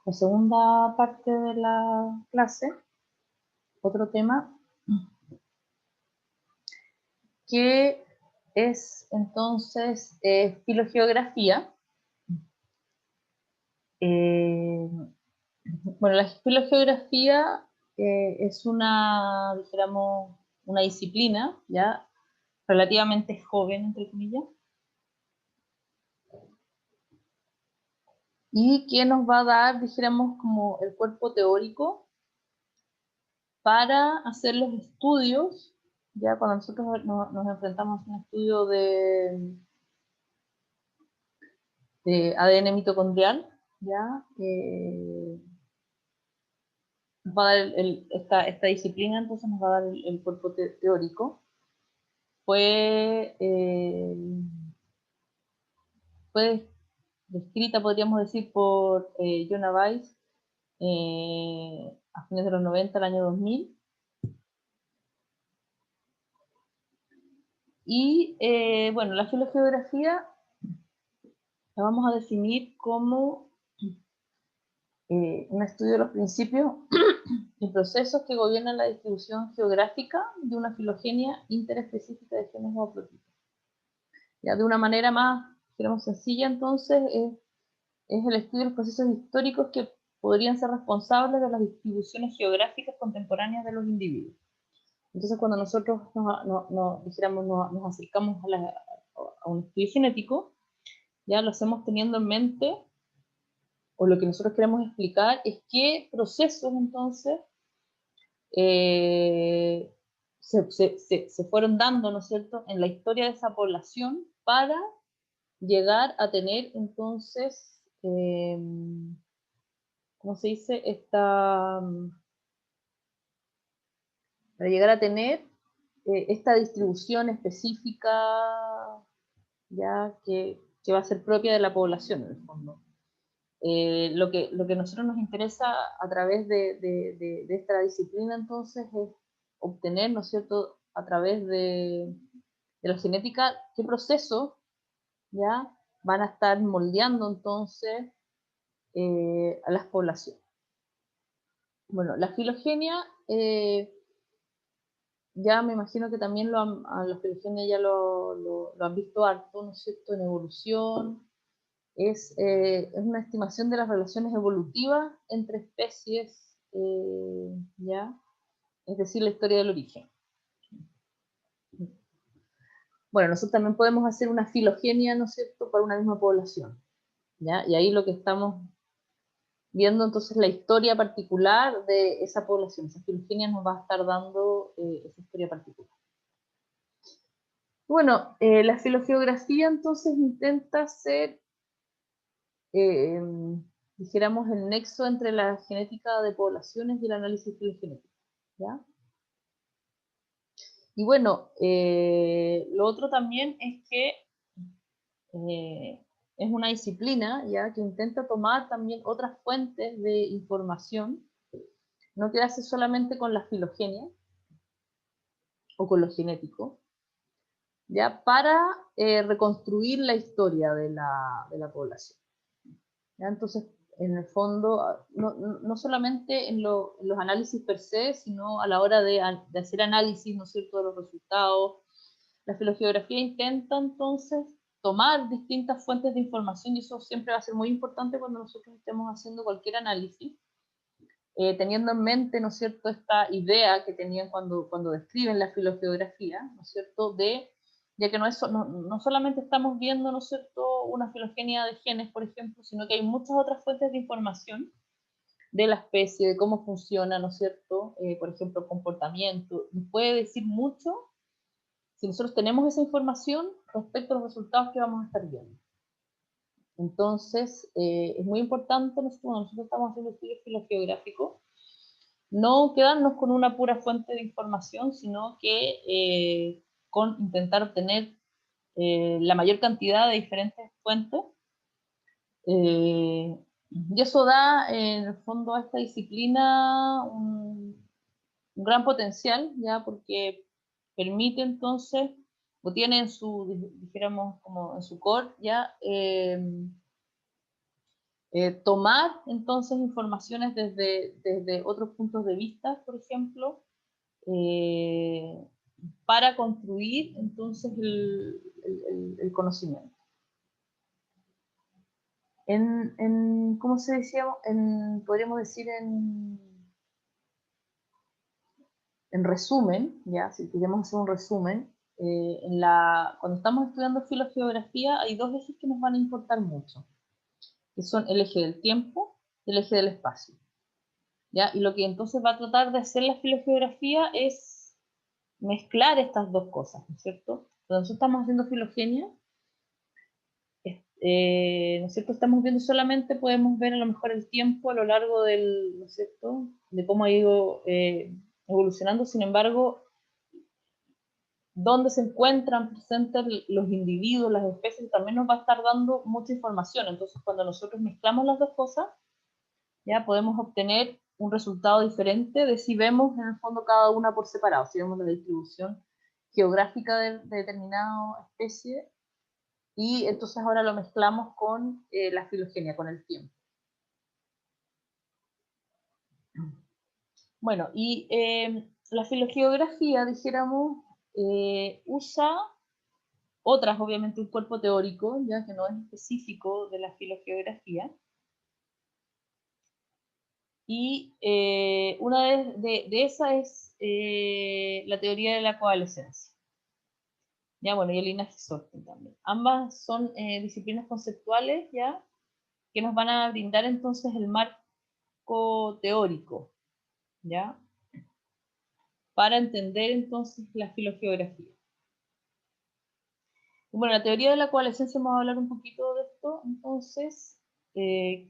La segunda parte de la clase, otro tema, que es entonces filogeografía. Bueno, la filogeografía es una, dijéramos, una disciplina, ya relativamente joven, entre comillas, y que nos va a dar, dijéramos, como el cuerpo teórico para hacer los estudios, ya cuando nosotros nos enfrentamos a un estudio de ADN mitocondrial, ya nos va a dar esta disciplina, entonces nos va a dar el cuerpo teórico. Fue descrita, podríamos decir, por Jona Weiss a fines de los 90, el año 2000. Y bueno, la filogeografía la vamos a definir como un estudio de los principios y procesos que gobiernan la distribución geográfica de una filogenia interespecífica de genes o haplotipo. Ya de una manera más, digamos, sencilla, entonces, es el estudio de los procesos históricos que podrían ser responsables de las distribuciones geográficas contemporáneas de los individuos. Entonces, cuando nosotros nos acercamos a un estudio genético, ya lo hacemos teniendo en mente, o lo que nosotros queremos explicar es qué procesos entonces se fueron dando, ¿no es cierto?, en la historia de esa población para llegar a tener entonces, ¿cómo se dice? Para llegar a tener esta distribución específica ya que va a ser propia de la población en el fondo. Lo que a nosotros nos interesa a través de esta disciplina entonces es obtener, ¿no es cierto?, a través de la genética, qué procesos ya van a estar moldeando entonces a las poblaciones. Bueno, la filogenia, ya me imagino que también a la filogenia ya lo han visto harto, ¿no es cierto?, en evolución. Es una estimación de las relaciones evolutivas entre especies, ¿ya? Es decir, la historia del origen. Bueno, nosotros también podemos hacer una filogenia, ¿no es cierto?, para una misma población, ¿ya? Y ahí lo que estamos viendo entonces la historia particular de esa población. Esa filogenia nos va a estar dando esa historia particular. Bueno, la filogeografía entonces intenta ser, dijéramos, el nexo entre la genética de poblaciones y el análisis filogenético, ¿ya? Y bueno, lo otro también es que es una disciplina ya que intenta tomar también otras fuentes de información, no quedarse solamente con la filogenia o con lo genético, ya para reconstruir la historia de la población. ¿Ya? Entonces, en el fondo, no solamente en los análisis per se, sino a la hora de hacer análisis, ¿no es cierto?, de los resultados. La filogeografía intenta entonces tomar distintas fuentes de información, y eso siempre va a ser muy importante cuando nosotros estemos haciendo cualquier análisis, teniendo en mente, ¿no es cierto?, esta idea que tenían cuando describen la filogeografía, ¿no es cierto?, ya que no solamente estamos viendo, ¿no es cierto?, una filogenia de genes, por ejemplo, sino que hay muchas otras fuentes de información de la especie, de cómo funciona, ¿no es cierto?, por ejemplo, el comportamiento. Nos puede decir mucho si nosotros tenemos esa información respecto a los resultados que vamos a estar viendo. Entonces, es muy importante cuando nosotros estamos haciendo estudios filogeográficos, no quedarnos con una pura fuente de información, sino que con intentar obtener la mayor cantidad de diferentes fuentes. Y eso da, en el fondo, a esta disciplina un gran potencial, ya, porque permite entonces, o tiene en su, dijéramos, como en su core, ya, tomar entonces informaciones desde otros puntos de vista, por ejemplo, para construir entonces el conocimiento. ¿Cómo se decía? Podríamos decir en resumen, ya, si queremos hacer un resumen, cuando estamos estudiando filogeografía hay dos ejes que nos van a importar mucho, que son el eje del tiempo y el eje del espacio. ¿Ya? Y lo que entonces va a tratar de hacer la filogeografía es mezclar estas dos cosas, ¿no es cierto? Cuando nosotros estamos haciendo filogenia, ¿no es cierto? Estamos viendo solamente, podemos ver a lo mejor el tiempo a lo largo del, ¿no es cierto?, de cómo ha ido evolucionando. Sin embargo, dónde se encuentran presentes los individuos, las especies, también nos va a estar dando mucha información. Entonces, cuando nosotros mezclamos las dos cosas, ya podemos obtener un resultado diferente de si vemos en el fondo cada una por separado, si vemos la distribución geográfica de determinada especie, y entonces ahora lo mezclamos con la filogenia, con el tiempo. Bueno, y la filogeografía, dijéramos, usa otras, obviamente, un cuerpo teórico, ya que no es específico de la filogeografía. Y una de esas es la teoría de la coalescencia. Ya, bueno, y el linaje sorting también. Ambas son disciplinas conceptuales, ya, que nos van a brindar entonces el marco teórico, ya, para entender entonces la filogeografía. Y bueno, la teoría de la coalescencia, vamos a hablar un poquito de esto, entonces,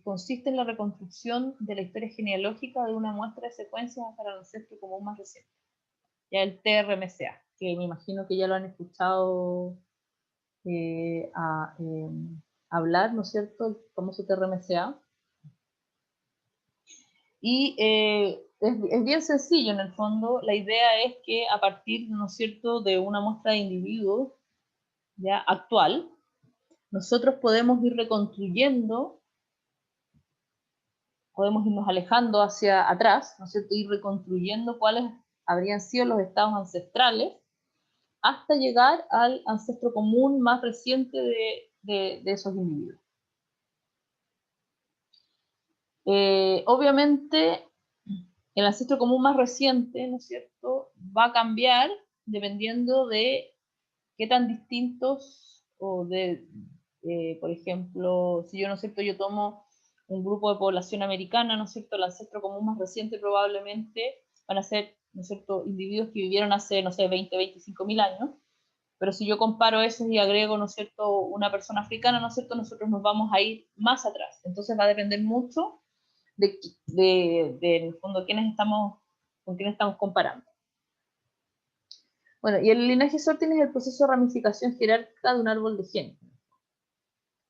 consiste en la reconstrucción de la historia genealógica de una muestra de secuencias para el ancestro común más reciente. Ya el TRMCA, que me imagino que ya lo han escuchado hablar, ¿no es cierto?, el famoso TRMCA. Y es bien sencillo en el fondo. La idea es que a partir, ¿no es cierto?, de una muestra de individuos ya actual, nosotros podemos ir reconstruyendo, podemos irnos alejando hacia atrás, ¿no es cierto?, ir reconstruyendo cuáles habrían sido los estados ancestrales, hasta llegar al ancestro común más reciente de esos individuos. Obviamente, el ancestro común más reciente, ¿no es cierto?, va a cambiar dependiendo de qué tan distintos, o por ejemplo, si yo, ¿no es cierto?, yo tomo un grupo de población americana, ¿no es cierto?, el ancestro común más reciente probablemente van a ser, ¿no es cierto?, individuos que vivieron hace, no sé, 20, 25 mil años. Pero si yo comparo esos y agrego, ¿no es cierto?, una persona africana, ¿no es cierto?, nosotros nos vamos a ir más atrás. Entonces va a depender mucho en el fondo, con quiénes estamos comparando. Bueno, y el linaje sorting es el proceso de ramificación jerárquica de un árbol de genes,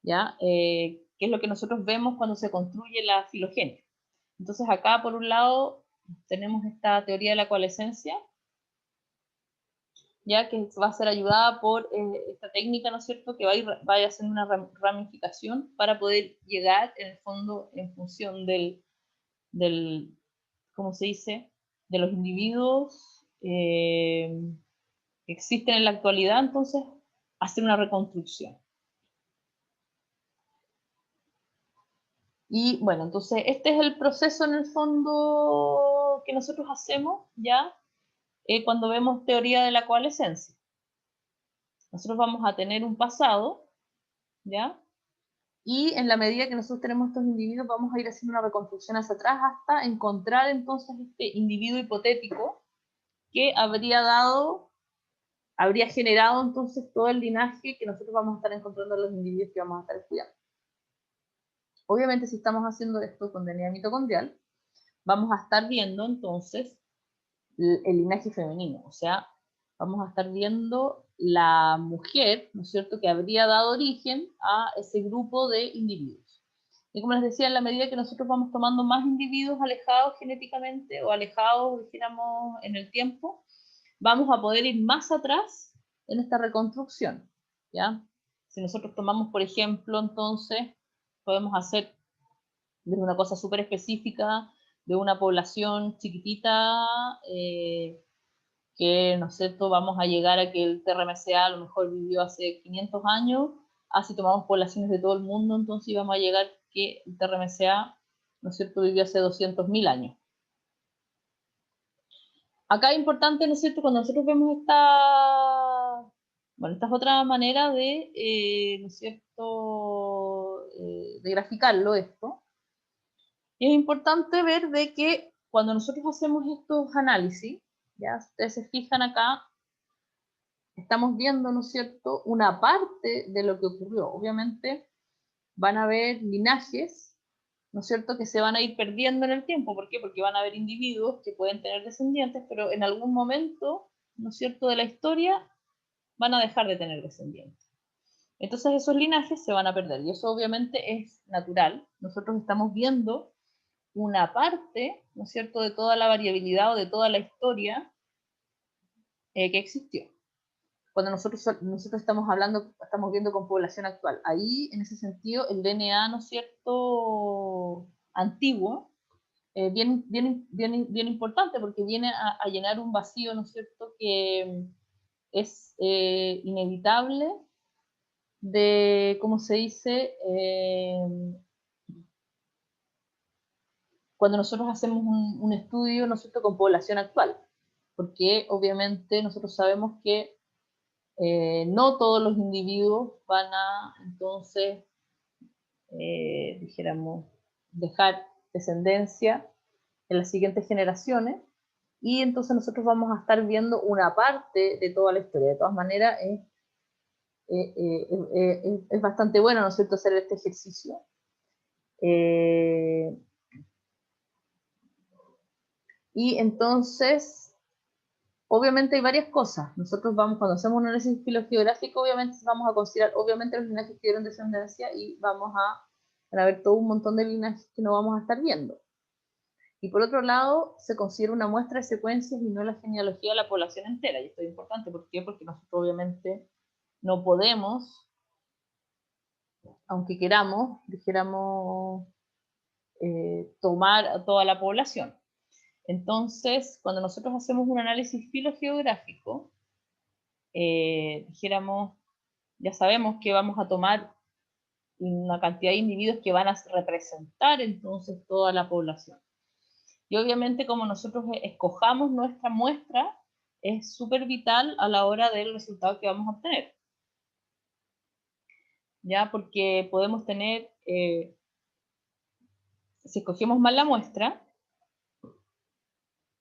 ¿ya? Que es lo que nosotros vemos cuando se construye la filogenia. Entonces acá, por un lado, tenemos esta teoría de la coalescencia, ya que va a ser ayudada por esta técnica, ¿no es cierto?, que vaya haciendo una ramificación para poder llegar, en el fondo, en función ¿cómo se dice?, de los individuos que existen en la actualidad, entonces, hacer una reconstrucción. Y bueno, entonces, este es el proceso, en el fondo, que nosotros hacemos, ya, cuando vemos teoría de la coalescencia. Nosotros vamos a tener un pasado, ¿ya? Y en la medida que nosotros tenemos estos individuos, vamos a ir haciendo una reconstrucción hacia atrás hasta encontrar entonces este individuo hipotético que habría generado entonces todo el linaje que nosotros vamos a estar encontrando en los individuos que vamos a estar estudiando. Obviamente, si estamos haciendo esto con DNA mitocondrial, vamos a estar viendo entonces el linaje femenino, o sea, vamos a estar viendo la mujer, ¿no es cierto?, que habría dado origen a ese grupo de individuos. Y como les decía, en la medida que nosotros vamos tomando más individuos alejados genéticamente o alejados, dijéramos, en el tiempo, vamos a poder ir más atrás en esta reconstrucción, ¿ya? Si nosotros tomamos, por ejemplo, entonces, podemos hacer desde una cosa súper específica, de una población chiquitita, que, ¿no es cierto?, vamos a llegar a que el TRMCA a lo mejor vivió hace 500 años, así tomamos poblaciones de todo el mundo, entonces íbamos a llegar que el TRMCA, ¿no es cierto?, vivió hace 200.000 años. Acá es importante, ¿no es cierto?, cuando nosotros vemos esta es otra manera de, ¿no es cierto?, de graficarlo esto. Y es importante ver de que cuando nosotros hacemos estos análisis, ya ustedes se fijan acá, estamos viendo, ¿no es cierto?, una parte de lo que ocurrió. Obviamente van a haber linajes, ¿no es cierto?, que se van a ir perdiendo en el tiempo. ¿Por qué? Porque van a haber individuos que pueden tener descendientes, pero en algún momento, ¿no es cierto?, de la historia van a dejar de tener descendientes. Entonces esos linajes se van a perder, y eso obviamente es natural. Nosotros estamos viendo una parte, ¿no es cierto?, de toda la variabilidad o de toda la historia que existió. Cuando nosotros estamos viendo con población actual, ahí en ese sentido el DNA, ¿no es cierto?, antiguo, bien importante, porque viene a llenar un vacío, ¿no es cierto?, que es inevitable de, ¿cómo se dice?, cuando nosotros hacemos un estudio, ¿no es cierto?, con población actual, porque obviamente nosotros sabemos que no todos los individuos van a, entonces, dijéramos, dejar descendencia en las siguientes generaciones, y entonces nosotros vamos a estar viendo una parte de toda la historia. De todas maneras, es bastante bueno, ¿no es cierto?, hacer este ejercicio. Y entonces, obviamente hay varias cosas. Nosotros cuando hacemos un análisis filogeográfico, obviamente vamos a considerar, obviamente, los linajes que dieron descendencia, y vamos a ver todo un montón de linajes que no vamos a estar viendo. Y por otro lado, se considera una muestra de secuencias y no la genealogía de la población entera. Y esto es importante, ¿por qué? Porque nosotros obviamente no podemos, aunque queramos, dijéramos, tomar a toda la población. Entonces, cuando nosotros hacemos un análisis filogeográfico, dijéramos, ya sabemos que vamos a tomar una cantidad de individuos que van a representar entonces toda la población. Y obviamente, como nosotros escojamos nuestra muestra, es súper vital a la hora del resultado que vamos a obtener. ¿Ya? Porque podemos tener, si escogemos mal la muestra,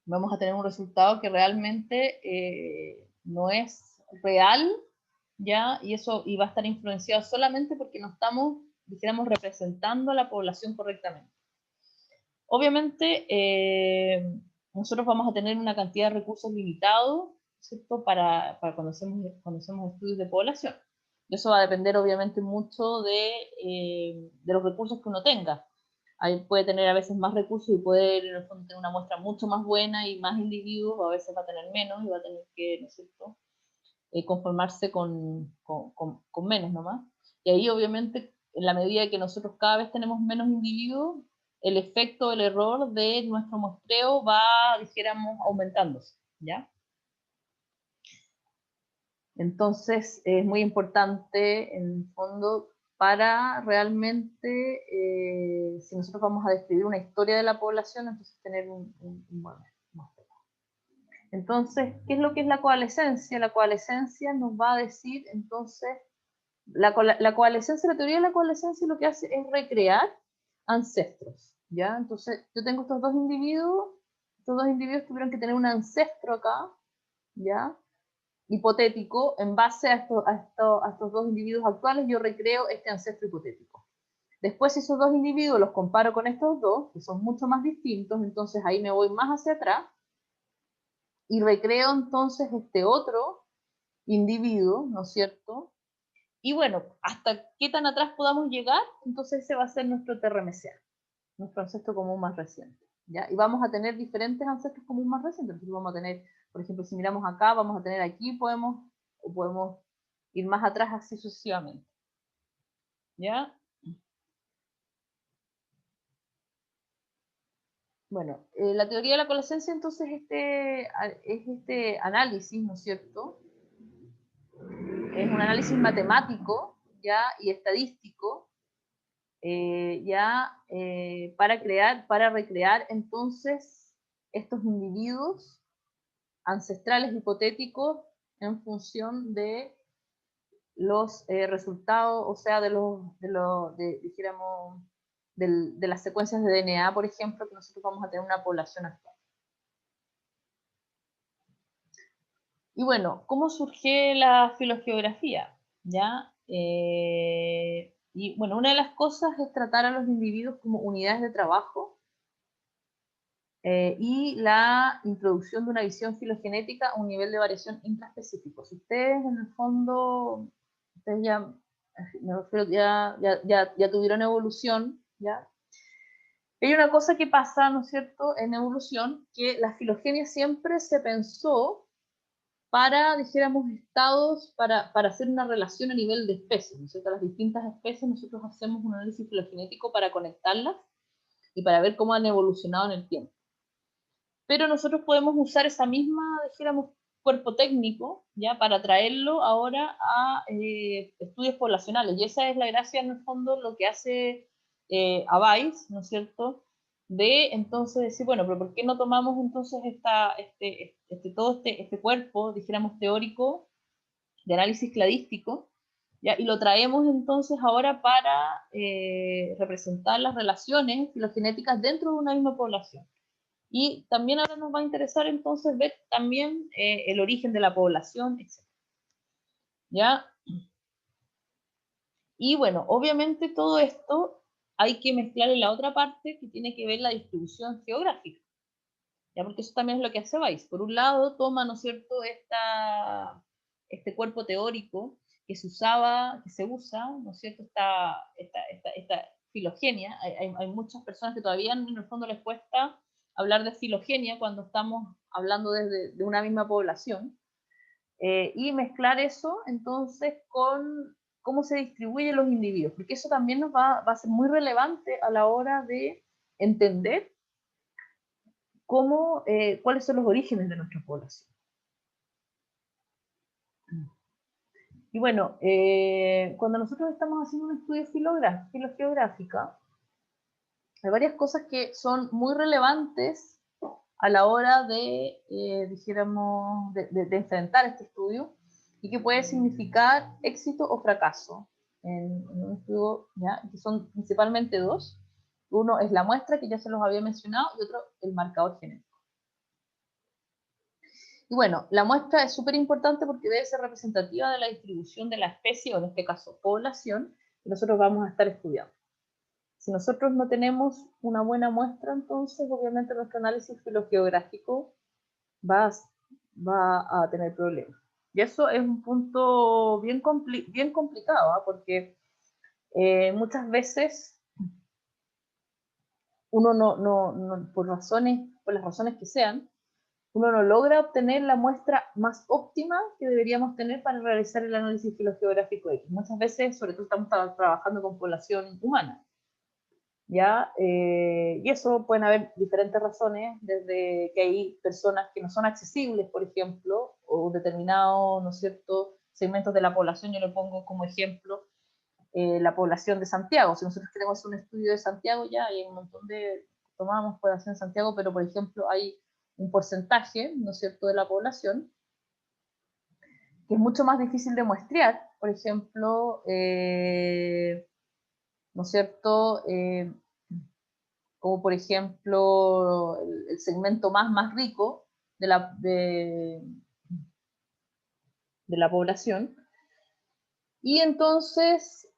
vamos a tener un resultado que realmente no es real, ¿ya? Y eso va a estar influenciado solamente porque no estamos, dijéramos, representando a la población correctamente. Obviamente, nosotros vamos a tener una cantidad de recursos limitados, ¿cierto?, para cuando hacemos estudios de población. Y eso va a depender, obviamente, mucho de los recursos que uno tenga. Ahí puede tener a veces más recursos y puede, en el fondo, tener una muestra mucho más buena y más individuos, o a veces va a tener menos y va a tener que, ¿no es cierto?, conformarse con menos nomás. Y ahí, obviamente, en la medida que nosotros cada vez tenemos menos individuos, el efecto, el error de nuestro muestreo va, dijéramos, aumentándose, ¿ya? Entonces, es muy importante, en el fondo, para realmente, si nosotros vamos a describir una historia de la población, entonces tener un buen muestreo. Entonces, ¿qué es lo que es la coalescencia? La coalescencia nos va a decir, entonces, la coalescencia, la teoría de la coalescencia lo que hace es recrear ancestros, ¿ya? Entonces, yo tengo estos dos individuos tuvieron que tener un ancestro acá, ¿ya?, hipotético. En base a estos dos individuos actuales, yo recreo este ancestro hipotético. Después, esos dos individuos los comparo con estos dos, que son mucho más distintos, entonces ahí me voy más hacia atrás, y recreo entonces este otro individuo, ¿no es cierto? Y bueno, hasta qué tan atrás podamos llegar, entonces ese va a ser nuestro TRMCA, nuestro ancestro común más reciente, ¿ya? Y vamos a tener diferentes ancestros comunes más recientes. Entonces vamos a tener, por ejemplo, si miramos acá, vamos a tener aquí, podemos ir más atrás así sucesivamente, ¿ya? Bueno, la teoría de la coalescencia entonces es este análisis, ¿no es cierto? Es un análisis matemático, ¿ya? Y estadístico, ¿ya? Para recrear entonces estos individuos ancestrales hipotéticos en función de los resultados, o sea, dijéramos, de las secuencias de DNA, por ejemplo, que nosotros vamos a tener una población actual. Y bueno, ¿cómo surge la filogeografía? ¿Ya? Y bueno, una de las cosas es tratar a los individuos como unidades de trabajo y la introducción de una visión filogenética a un nivel de variación intraespecífico. Si ustedes en el fondo, ustedes ya, me refiero, ya tuvieron evolución, ¿ya? Hay una cosa que pasa, ¿no es cierto?, en evolución, que la filogenia siempre se pensó para, dijéramos, estados, para hacer una relación a nivel de especies, ¿no es cierto? Las distintas especies nosotros hacemos un análisis filogenético para conectarlas y para ver cómo han evolucionado en el tiempo. Pero nosotros podemos usar esa misma, dijéramos, cuerpo técnico, ya, para traerlo ahora a estudios poblacionales. Y esa es la gracia, en el fondo, lo que hace Abais, ¿no es cierto?, de entonces decir, bueno, pero ¿por qué no tomamos entonces todo este cuerpo, dijéramos, teórico de análisis cladístico, ¿ya? Y lo traemos entonces ahora para representar las relaciones filogenéticas dentro de una misma población? Y también ahora nos va a interesar entonces ver también el origen de la población, etc. ¿Ya? Y bueno, obviamente todo esto hay que mezclar en la otra parte que tiene que ver la distribución geográfica. ¿Ya? Porque eso también es lo que hace Weiss. Por un lado, toma, ¿no es cierto?, este cuerpo teórico que se usaba, que se usa, ¿no es cierto?, esta filogenia. Hay muchas personas que todavía en el fondo les cuesta hablar de filogenia cuando estamos hablando de una misma población. Y mezclar eso entonces con cómo se distribuyen los individuos, porque eso también nos va a ser muy relevante a la hora de entender cuáles son los orígenes de nuestra población. Y bueno, cuando nosotros estamos haciendo un estudio filogeográfica, hay varias cosas que son muy relevantes a la hora dijéramos, de enfrentar este estudio y que puede significar éxito o fracaso en un estudio, ¿ya? Que son principalmente dos. Uno es la muestra, que ya se los había mencionado, y otro el marcador genético. Y bueno, la muestra es súper importante porque debe ser representativa de la distribución de la especie, o en este caso población, que nosotros vamos a estar estudiando. Si nosotros no tenemos una buena muestra, entonces obviamente nuestro análisis filogeográfico va a tener problemas. Y eso es un punto bien complicado, ¿eh? Porque muchas veces uno por las razones que sean, uno no logra obtener la muestra más óptima que deberíamos tener para realizar el análisis filogeográfico X. Muchas veces, sobre todo, estamos trabajando con población humana, ¿ya? Y eso pueden haber diferentes razones, desde que hay personas que no son accesibles, por ejemplo, o determinados, ¿no es cierto?, segmentos de la población. Yo le pongo como ejemplo la población de Santiago. Si nosotros queremos hacer un estudio de Santiago, ya hay un montón de, tomamos población en Santiago, pero por ejemplo hay un porcentaje, ¿no es cierto?, de la población que es mucho más difícil de muestrear. Por ejemplo, ¿no es cierto?, como por ejemplo el segmento más rico de la población. Y entonces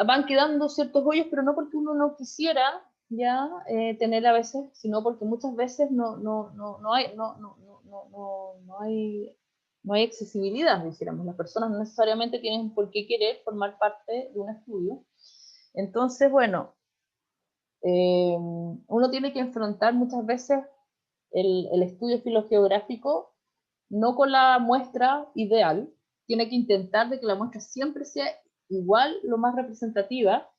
van quedando ciertos hoyos, pero no porque uno no quisiera ya tener a veces, sino porque muchas veces no hay accesibilidad, dijéramos. Las personas no necesariamente tienen por qué querer formar parte de un estudio. Entonces, bueno, uno tiene que enfrentar muchas veces el estudio filogeográfico no con la muestra ideal, tiene que intentar de que la muestra siempre sea igual, lo más representativa,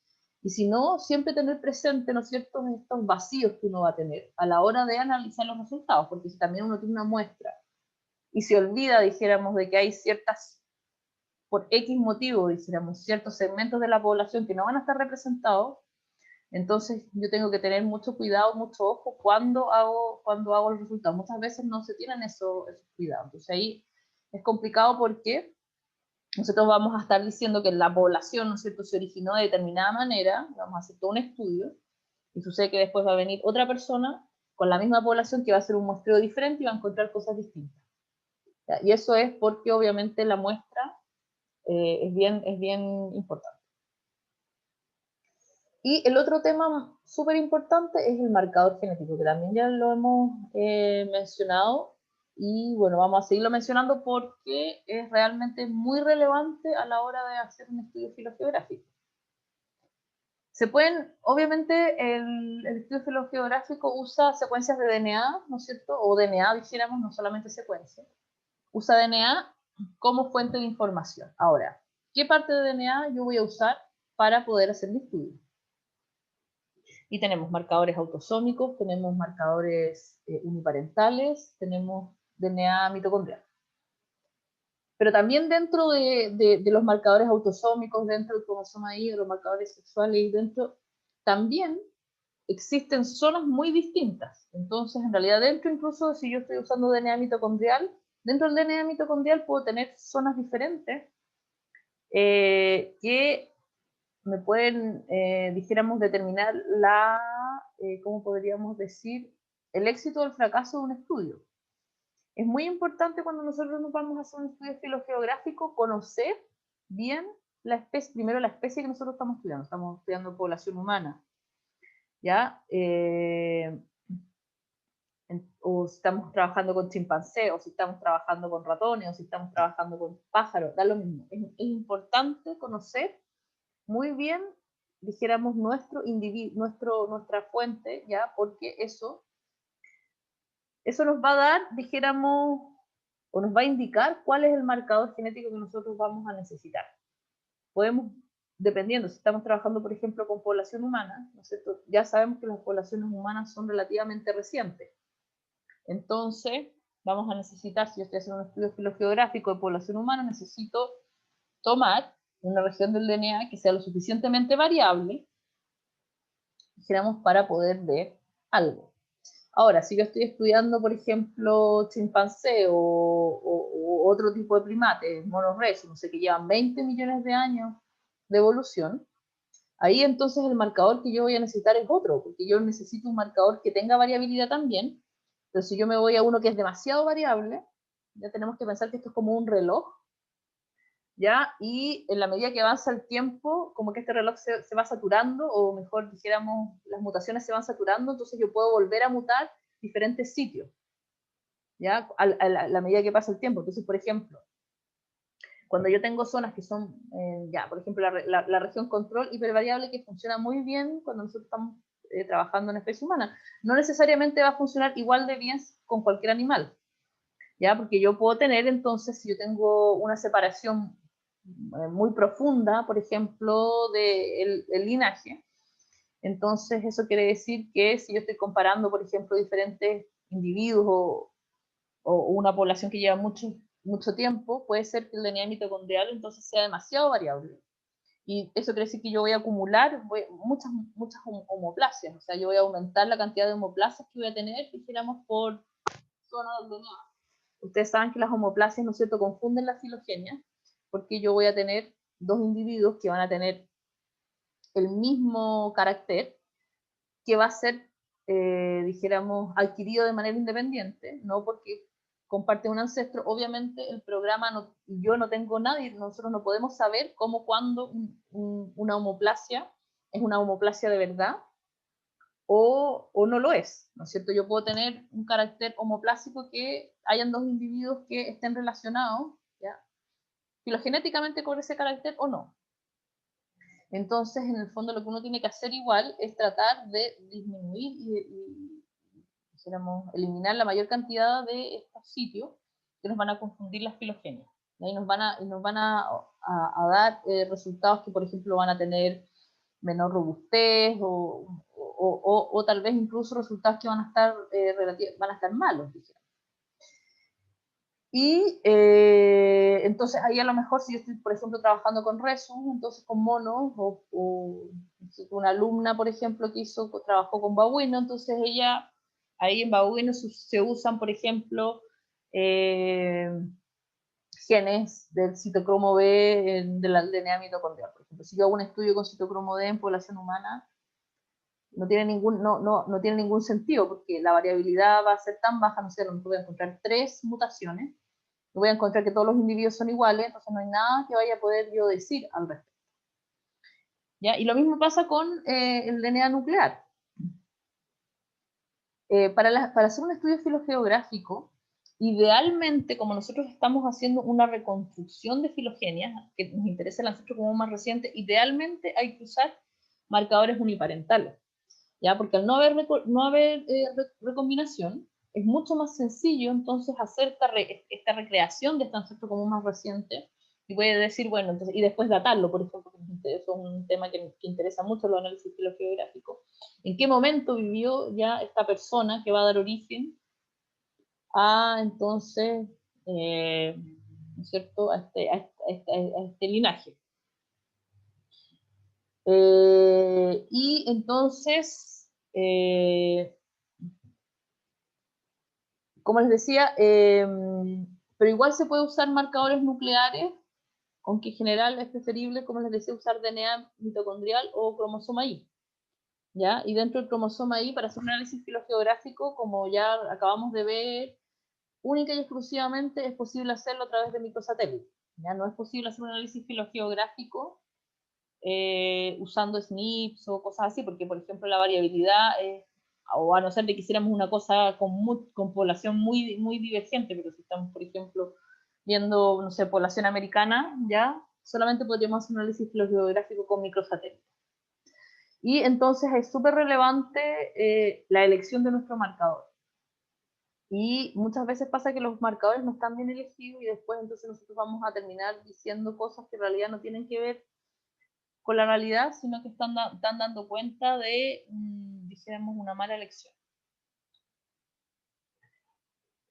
Y si no, siempre tener presente, ¿no es cierto?, estos vacíos que uno va a tener a la hora de analizar los resultados, porque si también uno tiene una muestra y se olvida, dijéramos, de que hay ciertas, por X motivo, dijéramos, ciertos segmentos de la población que no van a estar representados, entonces yo tengo que tener mucho cuidado, mucho ojo cuando hago los resultados. Muchas veces no se tienen esos cuidados. Entonces ahí es complicado porque nosotros vamos a estar diciendo que la población, ¿no es cierto?, se originó de determinada manera, vamos a hacer todo un estudio, y sucede que después va a venir otra persona con la misma población que va a hacer un muestreo diferente y va a encontrar cosas distintas. ¿Ya? Y eso es porque obviamente la muestra es bien importante. Y el otro tema súper importante es el marcador genético, que también ya lo hemos mencionado, y bueno, vamos a seguirlo mencionando porque es realmente muy relevante a la hora de hacer un estudio filogeográfico. Se pueden, obviamente, el estudio filogeográfico usa secuencias de DNA, ¿no es cierto? O DNA, dijéramos, no solamente secuencias. Usa DNA como fuente de información. Ahora, ¿qué parte de DNA yo voy a usar para poder hacer mi estudio? Y tenemos marcadores autosómicos, tenemos marcadores uniparentales, tenemos DNA mitocondrial. Pero también dentro de los marcadores autosómicos, dentro del cromosoma Y, de los marcadores sexuales y dentro, también existen zonas muy distintas. Entonces, en realidad, dentro incluso si yo estoy usando DNA mitocondrial, dentro del DNA mitocondrial puedo tener zonas diferentes que me pueden, dijéramos, determinar ¿cómo podríamos decir? El éxito o el fracaso de un estudio. Es muy importante cuando nosotros nos vamos a hacer un estudio filogeográfico conocer bien la especie, primero la especie que nosotros estamos estudiando población humana, ¿ya? O si estamos trabajando con chimpancés, o si estamos trabajando con ratones, o si estamos trabajando con pájaros, da lo mismo. Es importante conocer muy bien, dijéramos, nuestro individuo, nuestra fuente, ¿ya? Porque eso nos va a dar, dijéramos, o nos va a indicar cuál es el marcador genético que nosotros vamos a necesitar. Podemos, dependiendo, si estamos trabajando, por ejemplo, con población humana, ¿no es cierto? Ya sabemos que las poblaciones humanas son relativamente recientes. Entonces, vamos a necesitar, si yo estoy haciendo un estudio filogeográfico de población humana, necesito tomar una región del DNA que sea lo suficientemente variable, dijéramos, para poder ver algo. Ahora, si yo estoy estudiando, por ejemplo, chimpancé o otro tipo de primates, monos rhesus, no sé, que llevan 20 millones de años de evolución, ahí entonces el marcador que yo voy a necesitar es otro, porque yo necesito un marcador que tenga variabilidad también, pero si yo me voy a uno que es demasiado variable, ya tenemos que pensar que esto es como un reloj, ¿ya? Y en la medida que avanza el tiempo, como que este reloj se va saturando, o mejor dijéramos, las mutaciones se van saturando, entonces yo puedo volver a mutar diferentes sitios, ¿ya? A la medida que pasa el tiempo. Entonces, por ejemplo, cuando yo tengo zonas que son, ya, por ejemplo, la región control hipervariable que funciona muy bien cuando nosotros estamos trabajando en especie humana, no necesariamente va a funcionar igual de bien con cualquier animal, ¿ya? Porque yo puedo tener, entonces, si yo tengo una separación muy profunda, por ejemplo, del linaje, entonces eso quiere decir que si yo estoy comparando, por ejemplo, diferentes individuos o una población que lleva mucho tiempo, puede ser que el DNA mitocondrial entonces sea demasiado variable. Y eso quiere decir que yo voy a acumular muchas homoplasias, o sea, yo voy a aumentar la cantidad de homoplasias que voy a tener, dijéramos, por zona del DNA. Ustedes saben que las homoplasias, ¿no es cierto?, confunden la filogenia, porque yo voy a tener dos individuos que van a tener el mismo carácter, que va a ser, dijéramos, adquirido de manera independiente, no porque comparte un ancestro. Obviamente el programa, yo no tengo nadie, nosotros no podemos saber cómo, cuándo una homoplasia es una homoplasia de verdad o no lo es, ¿no es cierto? Yo puedo tener un carácter homoplásico que hayan dos individuos que estén relacionados, ¿ya?, filogenéticamente con ese carácter o no. Entonces, en el fondo, lo que uno tiene que hacer igual es tratar de disminuir y eliminar la mayor cantidad de estos sitios que nos van a confundir las filogenias. Y nos van a dar resultados que, por ejemplo, van a tener menor robustez o tal vez incluso resultados que van a estar malos, digamos. Y entonces ahí a lo mejor si yo estoy, por ejemplo, trabajando con Resus, entonces con monos, o una alumna, por ejemplo, que trabajó con babuino, entonces ella, ahí en babuino se usan, por ejemplo, genes del citocromo B del DNA mitocondrial. Por ejemplo, si yo hago un estudio con citocromo D en población humana, no tiene ningún sentido, porque la variabilidad va a ser tan baja, no sé, a lo mejor voy a encontrar 3 mutaciones, voy a encontrar que todos los individuos son iguales, entonces no hay nada que vaya a poder yo decir al respecto. ¿Ya? Y lo mismo pasa con el DNA nuclear. Para hacer un estudio filogeográfico, idealmente, como nosotros estamos haciendo una reconstrucción de filogenias, que nos interesa el ancestro como más reciente, idealmente hay que usar marcadores uniparentales, ¿ya? Porque al no haber recombinación, es mucho más sencillo entonces hacer esta recreación de este ancestro común más reciente, y voy a decir, bueno, entonces, y después datarlo, por ejemplo, eso es un tema que interesa mucho los análisis filogeográficos. ¿En qué momento vivió ya esta persona que va a dar origen a, entonces, ¿no es cierto?, a este linaje? Y entonces, como les decía, pero igual se puede usar marcadores nucleares, aunque en general es preferible, como les decía, usar DNA mitocondrial o cromosoma Y. ¿Ya? Y dentro del cromosoma Y, para hacer un análisis filogeográfico, como ya acabamos de ver, única y exclusivamente es posible hacerlo a través de microsatélites. Ya no es posible hacer un análisis filogeográfico usando SNPs o cosas así, porque por ejemplo la variabilidad o a no ser que quisiéramos una cosa con población muy, muy divergente, pero si estamos, por ejemplo, viendo, no sé, población americana, ya solamente podríamos hacer un análisis filogeográfico con microsatélites. Y entonces es súper relevante la elección de nuestro marcador. Y muchas veces pasa que los marcadores no están bien elegidos y después entonces nosotros vamos a terminar diciendo cosas que en realidad no tienen que ver con la realidad, sino que están dando cuenta de, dijéramos, una mala elección.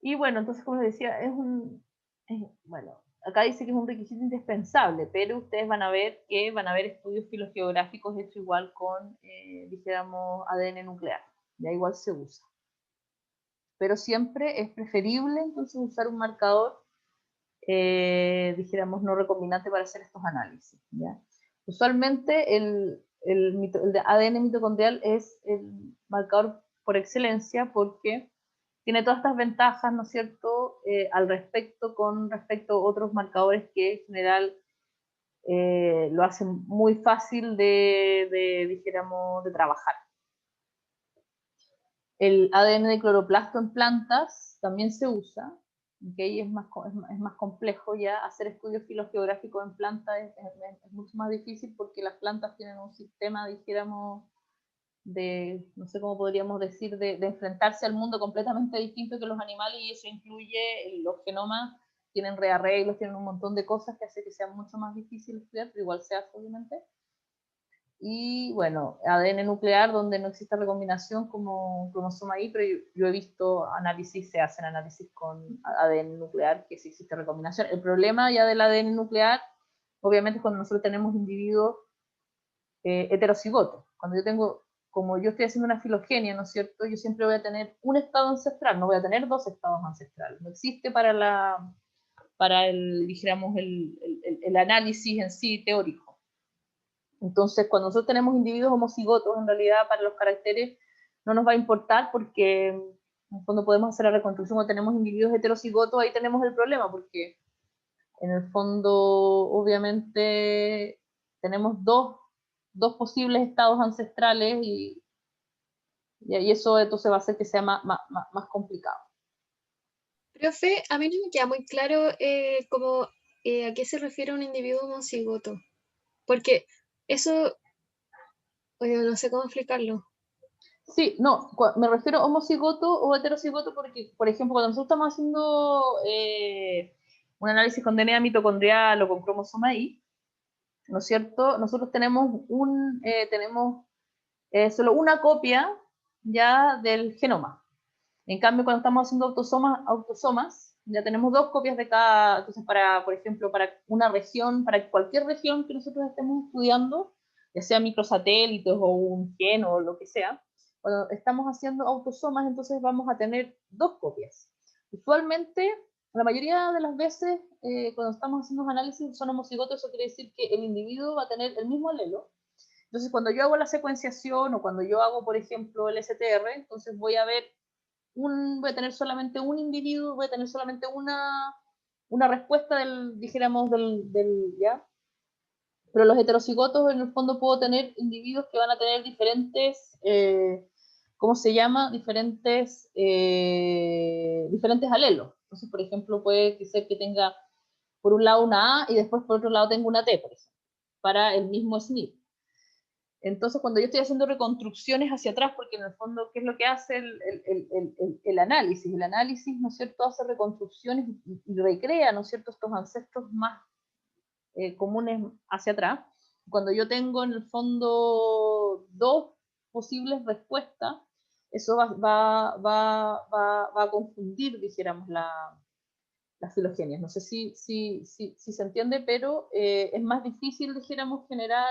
Y bueno, entonces como les decía, bueno, acá dice que es un requisito indispensable, pero ustedes van a ver que van a haber estudios filogeográficos hechos igual con, dijéramos, ADN nuclear, ya igual se usa. Pero siempre es preferible entonces usar un marcador, dijéramos, no recombinante para hacer estos análisis, ¿ya? Usualmente el ADN mitocondrial es el marcador por excelencia porque tiene todas estas ventajas, ¿no es cierto?, con respecto a otros marcadores que en general lo hacen muy fácil dijéramos, de trabajar. El ADN de cloroplasto en plantas también se usa, ¿okay? Es más complejo ya. Hacer estudios filogeográficos en plantas es mucho más difícil porque las plantas tienen un sistema, dijéramos, no sé cómo podríamos decir, de enfrentarse al mundo completamente distinto que los animales, y eso incluye los genomas, tienen rearreglos, tienen un montón de cosas que hace que sea mucho más difícil estudiar, pero igual se hace obviamente. Y bueno, ADN nuclear donde no existe recombinación como cromosoma Y, pero yo he visto se hacen análisis con ADN nuclear que sí existe recombinación. El problema ya del ADN nuclear, obviamente, es cuando nosotros tenemos individuos heterocigotos. Como yo estoy haciendo una filogenia, ¿no es cierto? Yo siempre voy a tener un estado ancestral, no voy a tener 2 estados ancestrales. No existe dijéramos, el análisis en sí teórico. Entonces, cuando nosotros tenemos individuos homocigotos, en realidad para los caracteres no nos va a importar porque en el fondo podemos hacer la reconstrucción. O tenemos individuos heterocigotos, ahí tenemos el problema porque en el fondo obviamente tenemos dos posibles estados ancestrales y eso entonces va a hacer que sea más complicado. Profe, a mí no me queda muy claro a qué se refiere un individuo homocigoto, porque eso, no sé cómo explicarlo. Sí, no, me refiero a homocigoto o heterocigoto porque, por ejemplo, cuando nosotros estamos haciendo un análisis con DNA mitocondrial o con cromosoma Y, ¿no es cierto? Nosotros tenemos solo una copia ya del genoma. En cambio, cuando estamos haciendo autosomas, ya tenemos dos copias de cada. Entonces, por ejemplo, para una región, para cualquier región que nosotros estemos estudiando, ya sea microsatélites o un gen o lo que sea, cuando estamos haciendo autosomas, entonces vamos a tener dos copias. Usualmente, la mayoría de las veces, cuando estamos haciendo análisis son homocigotos, eso quiere decir que el individuo va a tener el mismo alelo. Entonces, cuando yo hago la secuenciación o cuando yo hago, por ejemplo, el STR, entonces voy a ver voy a tener solamente un individuo, voy a tener solamente una respuesta dijéramos, ¿ya? Pero los heterocigotos, en el fondo, puedo tener individuos que van a tener diferentes, ¿cómo se llama? Diferentes alelos. Entonces, por ejemplo, puede ser que tenga por un lado una A y después por otro lado tengo una T, por ejemplo, para el mismo SNP. Entonces, cuando yo estoy haciendo reconstrucciones hacia atrás, porque en el fondo, ¿qué es lo que hace el análisis? El análisis, ¿no es cierto?, hace reconstrucciones y recrea, ¿no es cierto?, estos ancestros más comunes hacia atrás. Cuando yo tengo, en el fondo, dos posibles respuestas, eso va a confundir, dijéramos, las filogenias. No sé si se entiende, pero es más difícil, dijéramos, generar,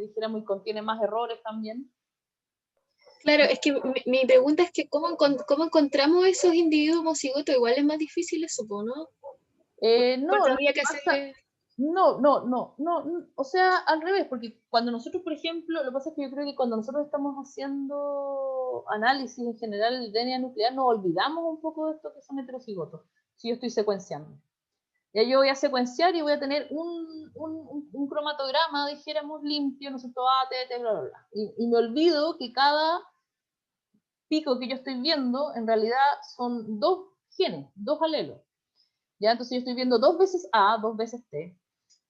dijéramos, y contiene más errores también. Claro, es que mi pregunta es que ¿cómo encontramos esos individuos homocigotos? Igual es más difícil eso, ¿no? No, Porque lo habría que que pasa, hacerle... no, o sea, al revés, porque cuando nosotros, por ejemplo, lo que pasa es que yo creo que cuando nosotros estamos haciendo análisis en general del DNA nuclear, nos olvidamos un poco de esto que son heterocigotos, si yo estoy secuenciando. Ya yo voy a secuenciar y voy a tener un cromatograma, dijéramos, limpio, no sé, todo A, T, T, bla, bla, bla. Y me olvido que cada pico que yo estoy viendo, en realidad son dos genes, dos alelos. ¿Ya? Entonces yo estoy viendo dos veces A, dos veces T.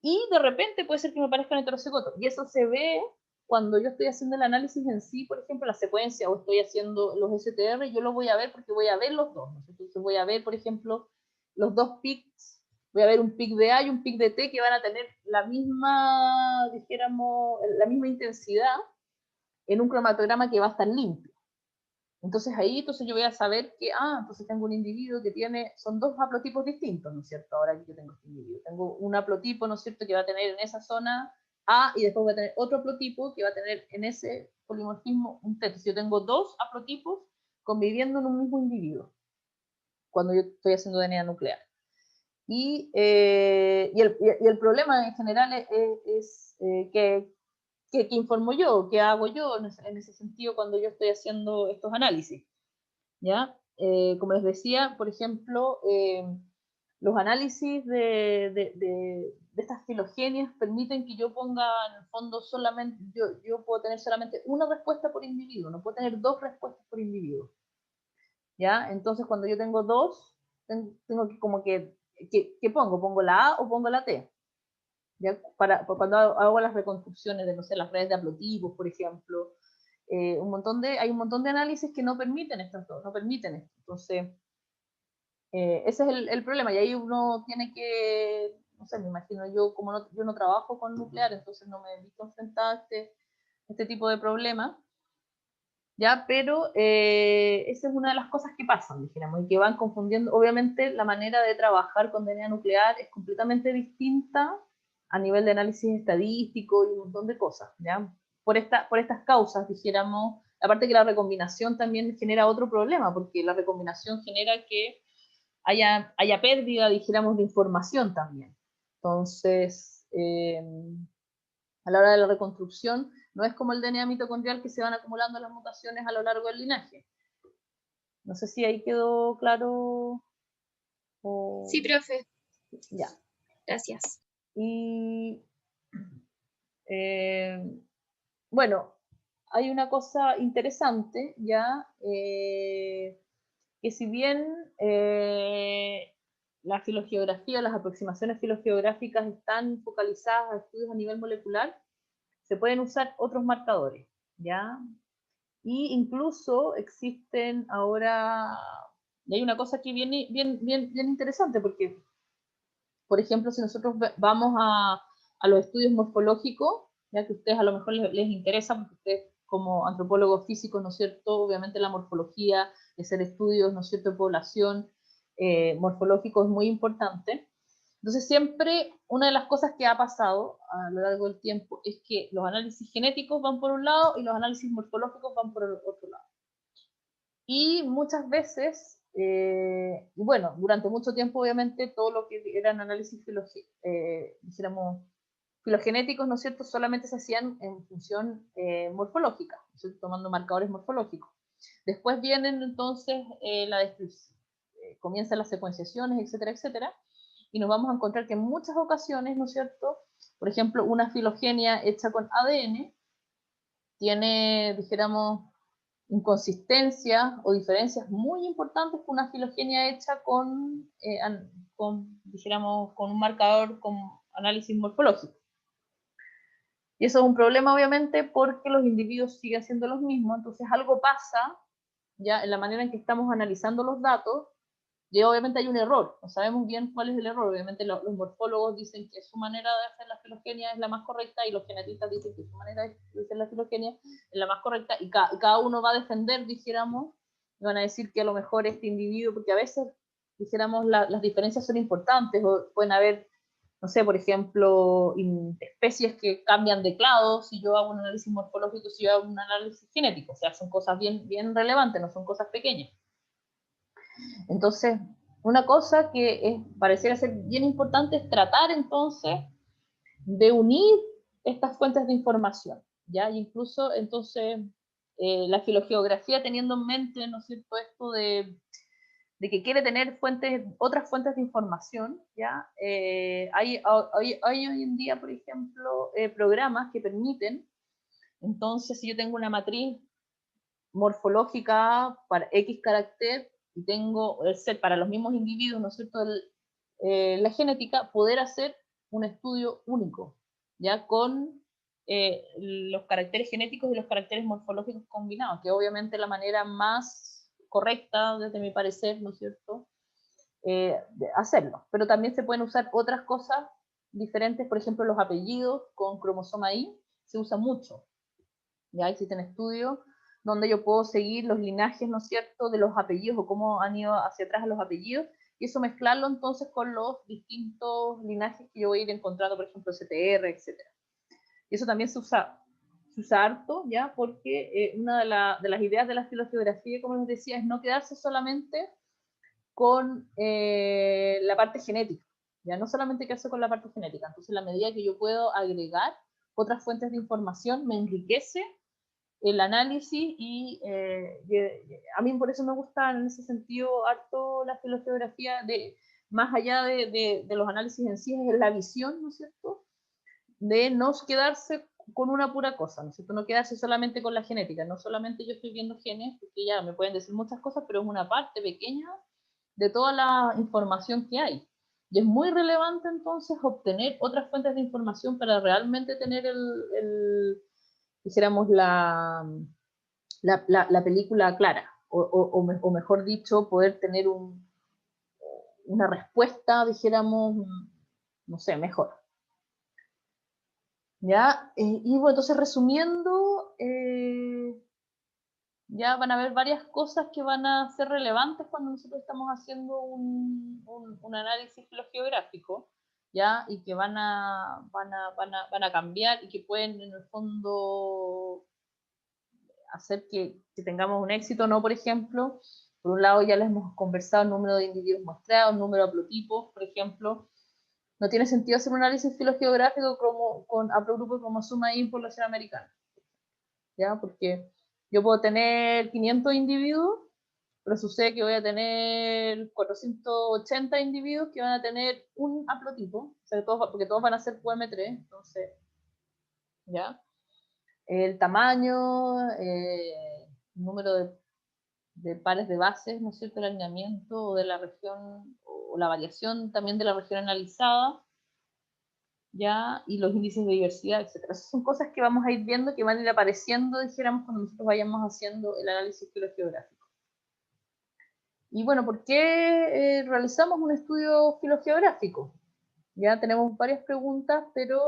Y de repente puede ser que me parezcan heterocigotos. Y eso se ve cuando yo estoy haciendo el análisis en sí, por ejemplo, la secuencia, o estoy haciendo los STR, yo lo voy a ver porque voy a ver los dos, ¿no? Entonces voy a ver, por ejemplo, los dos pics, voy a ver un pic de A y un pic de T que van a tener la misma, dijéramos, la misma intensidad en un cromatograma que va a estar limpio. Entonces ahí yo voy a saber que, entonces tengo un individuo que son dos haplotipos distintos, ¿no es cierto? Ahora que yo tengo este individuo. Tengo un haplotipo, ¿no es cierto?, que va a tener en esa zona A y después voy a tener otro haplotipo que va a tener en ese polimorfismo un T. Entonces yo tengo dos haplotipos conviviendo en un mismo individuo cuando yo estoy haciendo DNA nuclear. Y el problema en general es ¿qué informo yo? ¿Qué hago yo en ese sentido cuando yo estoy haciendo estos análisis? ¿Ya? Como les decía, por ejemplo, los análisis de estas filogenias permiten que yo ponga en el fondo solamente, yo puedo tener solamente una respuesta por individuo, no puedo tener dos respuestas por individuo. ¿Ya? Entonces, cuando yo tengo dos, tengo que como ¿qué pongo? ¿Pongo la A o pongo la T? ¿Ya? Cuando hago las reconstrucciones de, no sé, las redes de haplotipos, por ejemplo, hay un montón de análisis que no permiten estas dos, no permiten esto. Entonces, ese es el problema, y ahí uno tiene que, no sé, me imagino yo, como yo no trabajo con nuclear, entonces no me he visto enfrentada a este tipo de problemas, ¿ya? Pero esa es una de las cosas que pasan, dijéramos, y que van confundiendo. Obviamente la manera de trabajar con DNA nuclear es completamente distinta a nivel de análisis estadístico y un montón de cosas, ¿ya? Por estas causas, dijéramos, aparte que la recombinación también genera otro problema, porque la recombinación genera que haya pérdida, dijéramos, de información también. Entonces, a la hora de la reconstrucción, no es como el DNA mitocondrial que se van acumulando las mutaciones a lo largo del linaje. No sé si ahí quedó claro. Sí, profe. Ya. Gracias. Y bueno, hay una cosa interesante, ya, que si bien la filogeografía, las aproximaciones filogeográficas están focalizadas a estudios a nivel molecular, se pueden usar otros marcadores, ¿ya? Y incluso existen ahora, y hay una cosa aquí bien interesante, porque, por ejemplo, si nosotros vamos a a los estudios morfológicos, ya que a ustedes a lo mejor les interesa, porque ustedes como antropólogos físicos, ¿no es cierto? Obviamente la morfología, hacer estudios, ¿no es cierto?, de población morfológico es muy importante. Entonces siempre una de las cosas que ha pasado a lo largo del tiempo es que los análisis genéticos van por un lado y los análisis morfológicos van por el otro lado. Y muchas veces, y bueno, durante mucho tiempo obviamente todo lo que eran análisis filogenéticos, ¿no es cierto?, solamente se hacían en función morfológica, ¿no es cierto?, tomando marcadores morfológicos. Después vienen entonces comienzan las secuenciaciones, etcétera, etcétera, y nos vamos a encontrar que en muchas ocasiones, ¿no es cierto?, por ejemplo, una filogenia hecha con ADN tiene, dijéramos, inconsistencias o diferencias muy importantes con una filogenia hecha dijéramos, con un marcador con análisis morfológico. Y eso es un problema, obviamente, porque los individuos siguen siendo los mismos, entonces algo pasa ya en la manera en que estamos analizando los datos, y obviamente hay un error, no sabemos bien cuál es el error. Obviamente los morfólogos dicen que su manera de hacer la filogenia es la más correcta, y los genetistas dicen que su manera de hacer la filogenia es la más correcta, y cada uno va a defender, dijéramos, y van a decir que a lo mejor este individuo, porque a veces, dijéramos, las diferencias son importantes, o pueden haber, no sé, por ejemplo, especies que cambian de clado, si yo hago un análisis morfológico, si yo hago un análisis genético, o sea, son cosas bien, bien relevantes, no son cosas pequeñas. Entonces, una cosa que pareciera ser bien importante es tratar entonces de unir estas fuentes de información, ¿ya? Y incluso entonces la filogeografía, teniendo en mente, ¿no es cierto?, esto de que quiere tener otras fuentes de información, ¿ya? Hay hoy en día, por ejemplo, programas que permiten, entonces, si yo tengo una matriz morfológica para X carácter y tengo el set para los mismos individuos, ¿no es cierto?, la genética, poder hacer un estudio único, ya con los caracteres genéticos y los caracteres morfológicos combinados, que obviamente es la manera más correcta, desde mi parecer, ¿no es cierto?, de hacerlo. Pero también se pueden usar otras cosas diferentes, por ejemplo, los apellidos con cromosoma Y, se usa mucho. Ya existen estudios donde yo puedo seguir los linajes, ¿no es cierto?, de los apellidos, o cómo han ido hacia atrás los apellidos, y eso mezclarlo entonces con los distintos linajes que yo voy a ir encontrando, por ejemplo, CTR, etc. Y eso también se usa harto, ¿ya? Porque una de las ideas de la filogeografía, como les decía, es no quedarse solamente con la parte genética, ya no solamente quedarse con la parte genética. Entonces, la medida que yo puedo agregar otras fuentes de información, me enriquece el análisis, y a mí por eso me gusta en ese sentido harto la filogeografía, más allá de los análisis en sí, es la visión, ¿no es cierto?, de no quedarse con una pura cosa, ¿no es cierto?, no quedarse solamente con la genética, no solamente yo estoy viendo genes, porque ya me pueden decir muchas cosas, pero es una parte pequeña de toda la información que hay. Y es muy relevante entonces obtener otras fuentes de información para realmente tener dijéramos, la película clara, o mejor dicho, poder tener una respuesta, dijéramos, no sé, mejor. ¿Ya? Y bueno, entonces resumiendo, ya van a haber varias cosas que van a ser relevantes cuando nosotros estamos haciendo un análisis filogeográfico, ¿ya? Y que van a cambiar, y que pueden en el fondo hacer que tengamos un éxito, ¿no? Por ejemplo, por un lado ya les hemos conversado el número de individuos muestreados, el número de haplotipos, por ejemplo. No tiene sentido hacer un análisis filogeográfico con haplogrupo y cromosoma Y en población americana, ¿ya? Porque yo puedo tener 500 individuos, pero sucede que voy a tener 480 individuos que van a tener un haplotipo, o sea, porque todos van a ser QM3, entonces, ¿ya? El tamaño, número de pares de bases, ¿no es cierto?, el alineamiento o de la región, o la variación también de la región analizada, ¿ya? Y los índices de diversidad, etc. Esas son cosas que vamos a ir viendo, que van a ir apareciendo, dijéramos, cuando nosotros vayamos haciendo el análisis filogeográfico. Y bueno, ¿por qué realizamos un estudio filogeográfico? Ya tenemos varias preguntas, pero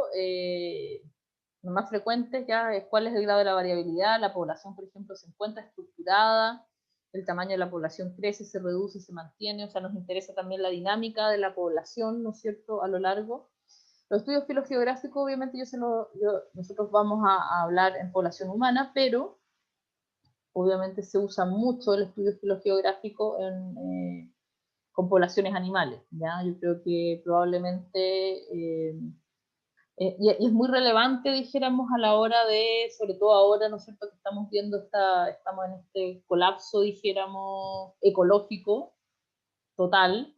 lo más frecuentes ya es cuál es el grado de la variabilidad, la población, por ejemplo, se encuentra estructurada, el tamaño de la población crece, se reduce, se mantiene, o sea, nos interesa también la dinámica de la población, ¿no es cierto?, a lo largo. Los estudios filogeográficos, obviamente, nosotros vamos a hablar en población humana, pero obviamente se usa mucho el estudio filogeográfico con poblaciones animales, ¿ya? Yo creo que probablemente... y es muy relevante, dijéramos, a la hora de, sobre todo ahora, ¿no es cierto?, que estamos viendo, estamos en este colapso, dijéramos, ecológico total,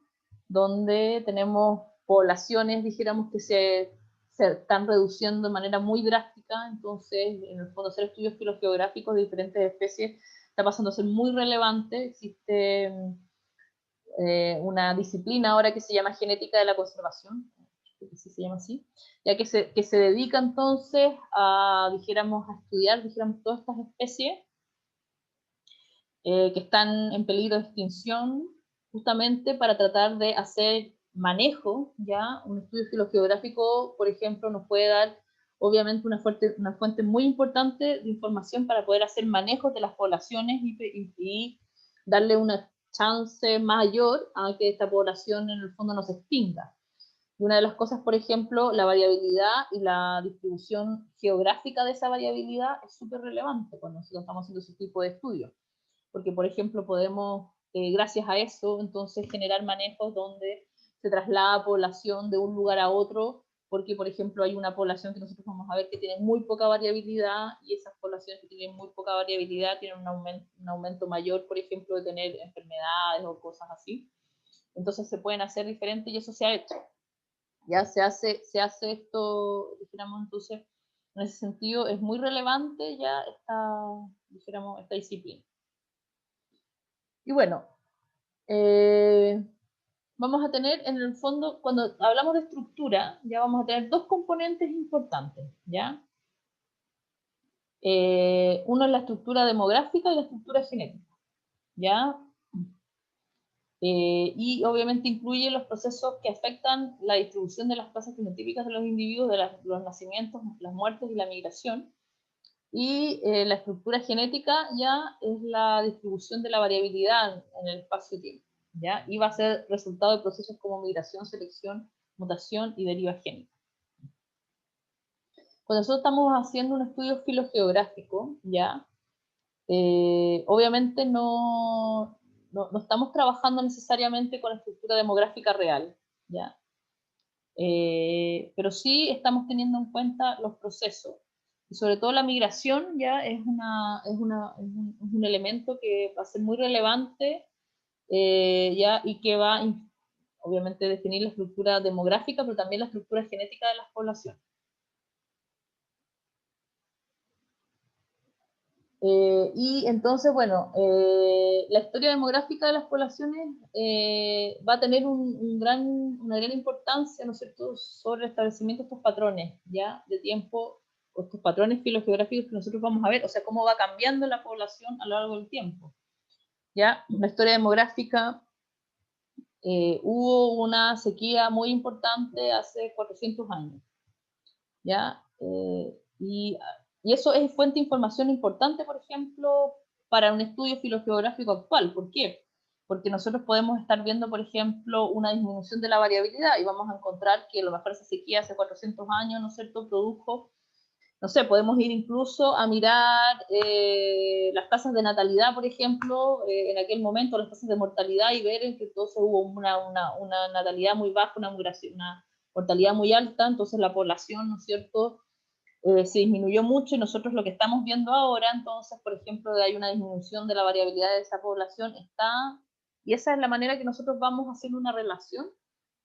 donde tenemos poblaciones, dijéramos, que se están reduciendo de manera muy drástica, entonces, en el fondo, hacer estudios filogeográficos de diferentes especies está pasando a ser muy relevante. Existe una disciplina ahora que se llama genética de la conservación, que se llama así, ya que se dedica entonces a, dijéramos, a estudiar, dijéramos, todas estas especies que están en peligro de extinción, justamente para tratar de hacer manejo, ya, un estudio filogeográfico, por ejemplo, nos puede dar, obviamente, una fuente muy importante de información para poder hacer manejo de las poblaciones y darle una chance mayor a que esta población en el fondo no se extinga. Y una de las cosas, por ejemplo, la variabilidad y la distribución geográfica de esa variabilidad es súper relevante cuando nosotros estamos haciendo ese tipo de estudios. Porque, por ejemplo, podemos, gracias a eso, entonces generar manejos donde se traslada población de un lugar a otro, porque, por ejemplo, hay una población que nosotros vamos a ver que tiene muy poca variabilidad, y esas poblaciones que tienen muy poca variabilidad tienen un aumento mayor, por ejemplo, de tener enfermedades o cosas así. Entonces se pueden hacer diferentes y eso se ha hecho. Ya se hace esto, dijéramos, entonces, en ese sentido es muy relevante ya dijéramos, esta disciplina. Y bueno, vamos a tener en el fondo, cuando hablamos de estructura, ya vamos a tener dos componentes importantes, ¿ya? Uno es la estructura demográfica y la estructura genética, ¿ya? Y obviamente incluye los procesos que afectan la distribución de las clases fenotípicas de los individuos, de los nacimientos, las muertes y la migración. Y la estructura genética ya es la distribución de la variabilidad en el espacio-tiempo, ¿ya? Y va a ser resultado de procesos como migración, selección, mutación y deriva génica. Cuando nosotros estamos haciendo un estudio filogeográfico, ¿ya? Obviamente no estamos trabajando necesariamente con la estructura demográfica real, ¿ya? Pero sí estamos teniendo en cuenta los procesos. Y sobre todo la migración ya es un elemento que va a ser muy relevante ya, y que va a obviamente definir la estructura demográfica, pero también la estructura genética de las poblaciones. Y entonces, bueno, la historia demográfica de las poblaciones va a tener una gran importancia, ¿no es cierto?, sobre el establecimiento de estos patrones, ¿ya?, de tiempo, o estos patrones filogeográficos que nosotros vamos a ver, o sea, cómo va cambiando la población a lo largo del tiempo, ¿ya? La historia demográfica, hubo una sequía muy importante hace 400 años, ¿ya? Y eso es fuente de información importante, por ejemplo, para un estudio filogeográfico actual. ¿Por qué? Porque nosotros podemos estar viendo, por ejemplo, una disminución de la variabilidad y vamos a encontrar que a lo mejor esa sequía hace 400 años, ¿no es cierto?, produjo, no sé, podemos ir incluso a mirar las tasas de natalidad, por ejemplo, en aquel momento, las tasas de mortalidad, y ver en que entonces hubo una natalidad muy baja, una mortalidad muy alta, entonces la población, ¿no es cierto?, se disminuyó mucho, y nosotros lo que estamos viendo ahora, entonces, por ejemplo, hay una disminución de la variabilidad de esa población, y esa es la manera que nosotros vamos haciendo una relación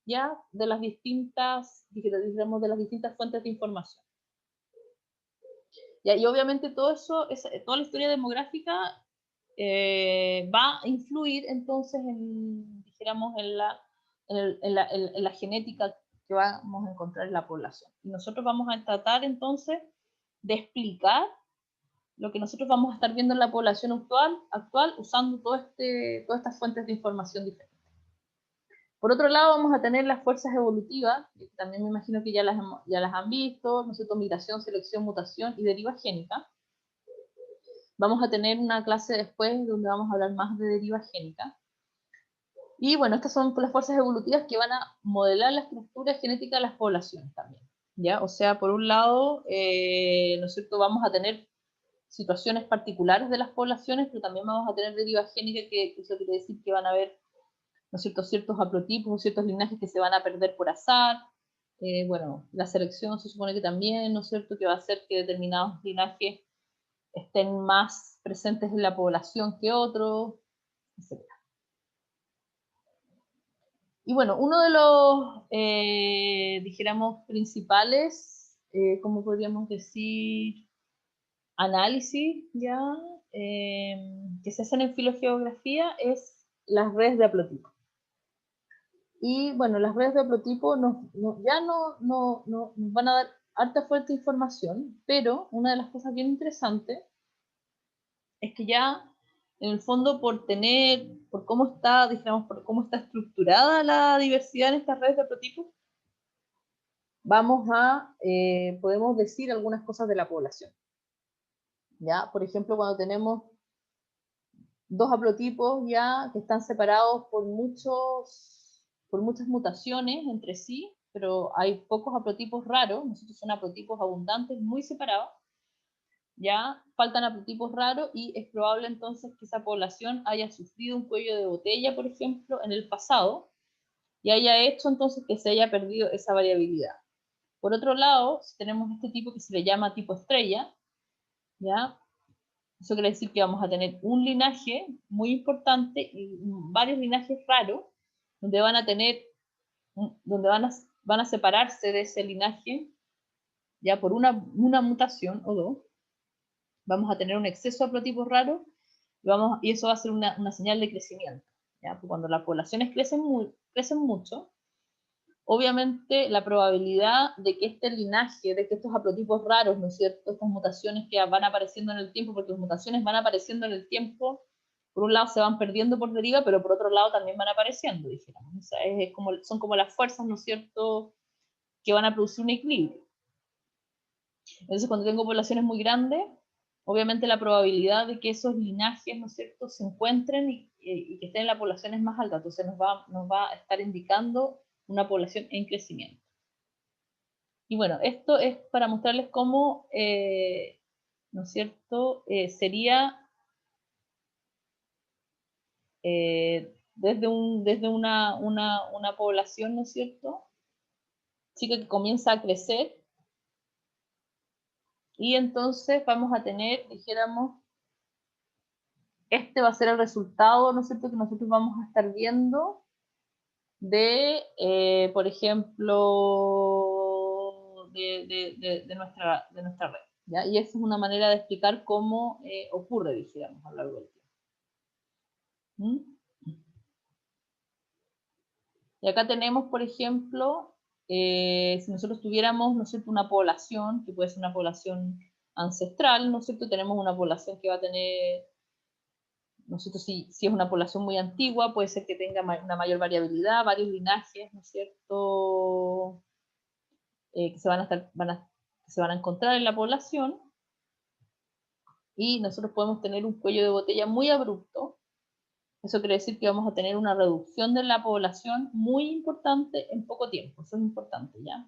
ya de las distintas, digamos, de las distintas fuentes de información. ¿Ya? Y obviamente todo eso, toda la historia demográfica va a influir entonces dijéramos, en la genética que vamos a encontrar en la población. Y nosotros vamos a tratar entonces de explicar lo que nosotros vamos a estar viendo en la población actual usando todas estas fuentes de información diferentes. Por otro lado, vamos a tener las fuerzas evolutivas, que también me imagino que ya las han visto, ¿no es cierto? Migración, selección, mutación y deriva génica. Vamos a tener una clase después donde vamos a hablar más de deriva génica. Y bueno, estas son las fuerzas evolutivas que van a modelar la estructura genética de las poblaciones también, ¿ya? O sea, por un lado, ¿no es cierto?, vamos a tener situaciones particulares de las poblaciones, pero también vamos a tener deriva génica, que eso quiere decir que van a haber, ¿no es cierto?, ciertos haplotipos o ciertos linajes que se van a perder por azar. Bueno, la selección se supone que también, ¿no es cierto?, que va a hacer que determinados linajes estén más presentes en la población que otros, etc. Y bueno, uno de los, dijéramos, principales, ¿cómo podríamos decir?, análisis ya, que se hacen en filogeografía es las redes de haplotipo. Y bueno, las redes de haplotipo ya nos van a dar harta fuerte información, pero una de las cosas bien interesantes es que ya, en el fondo, por cómo está, digamos, por cómo está estructurada la diversidad en estas redes de haplotipos, podemos decir algunas cosas de la población. ¿Ya? Por ejemplo, cuando tenemos dos haplotipos ya que están separados por muchas mutaciones entre sí, pero hay pocos haplotipos raros, nosotros son haplotipos abundantes, muy separados, ya faltan haplotipos raros y es probable entonces que esa población haya sufrido un cuello de botella, por ejemplo, en el pasado, y haya hecho entonces que se haya perdido esa variabilidad. Por otro lado, si tenemos este tipo que se le llama tipo estrella, ¿ya? Eso quiere decir que vamos a tener un linaje muy importante y varios linajes raros, donde van a separarse de ese linaje ya por una mutación o dos. Vamos a tener un exceso de haplotipos raros y eso va a ser una señal de crecimiento. ¿Ya? Porque cuando las poblaciones crecen mucho, obviamente la probabilidad de que este linaje, de que estos haplotipos raros, ¿no es cierto?, estas mutaciones que van apareciendo en el tiempo, porque las mutaciones van apareciendo en el tiempo, por un lado se van perdiendo por deriva, pero por otro lado también van apareciendo, dijéramos. O sea, son como las fuerzas, ¿no es cierto?, que van a producir un equilibrio. Entonces, cuando tengo poblaciones muy grandes, obviamente la probabilidad de que esos linajes, ¿no es cierto?, se encuentren y que estén en la población es más alta. Entonces nos va a estar indicando una población en crecimiento. Y bueno, esto es para mostrarles cómo, ¿no es cierto?, sería desde una población, ¿no es cierto?, chica que comienza a crecer, y entonces vamos a tener, dijéramos, este va a ser el resultado, ¿no es cierto?, que nosotros vamos a estar viendo de, por ejemplo, de nuestra red, ¿ya? Y esa es una manera de explicar cómo ocurre, dijéramos, a lo largo del tiempo. ¿Mm? Y acá tenemos, por ejemplo, si nosotros tuviéramos, ¿no es cierto?, una población, que puede ser una población ancestral, ¿no es cierto?, tenemos una población que va a tener, ¿no es cierto?, si es una población muy antigua, puede ser que tenga una mayor variabilidad, varios linajes, ¿no es cierto?, que se van a encontrar en la población, y nosotros podemos tener un cuello de botella muy abrupto. Eso quiere decir que vamos a tener una reducción de la población muy importante en poco tiempo. Eso es importante, ¿ya?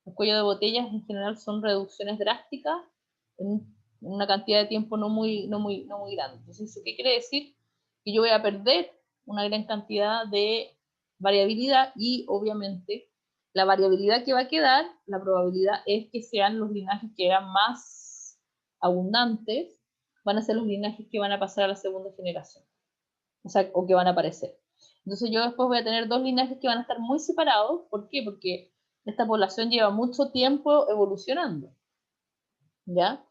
Los cuellos de botellas en general son reducciones drásticas en una cantidad de tiempo no muy grande. Entonces, ¿qué quiere decir? Que yo voy a perder una gran cantidad de variabilidad, y obviamente la variabilidad que va a quedar, la probabilidad es que sean los linajes que eran más abundantes, van a ser los linajes que van a pasar a la segunda generación, o sea, o que van a aparecer. Entonces yo después voy a tener dos linajes que van a estar muy separados. ¿Por qué? Porque esta población lleva mucho tiempo evolucionando, ¿ya?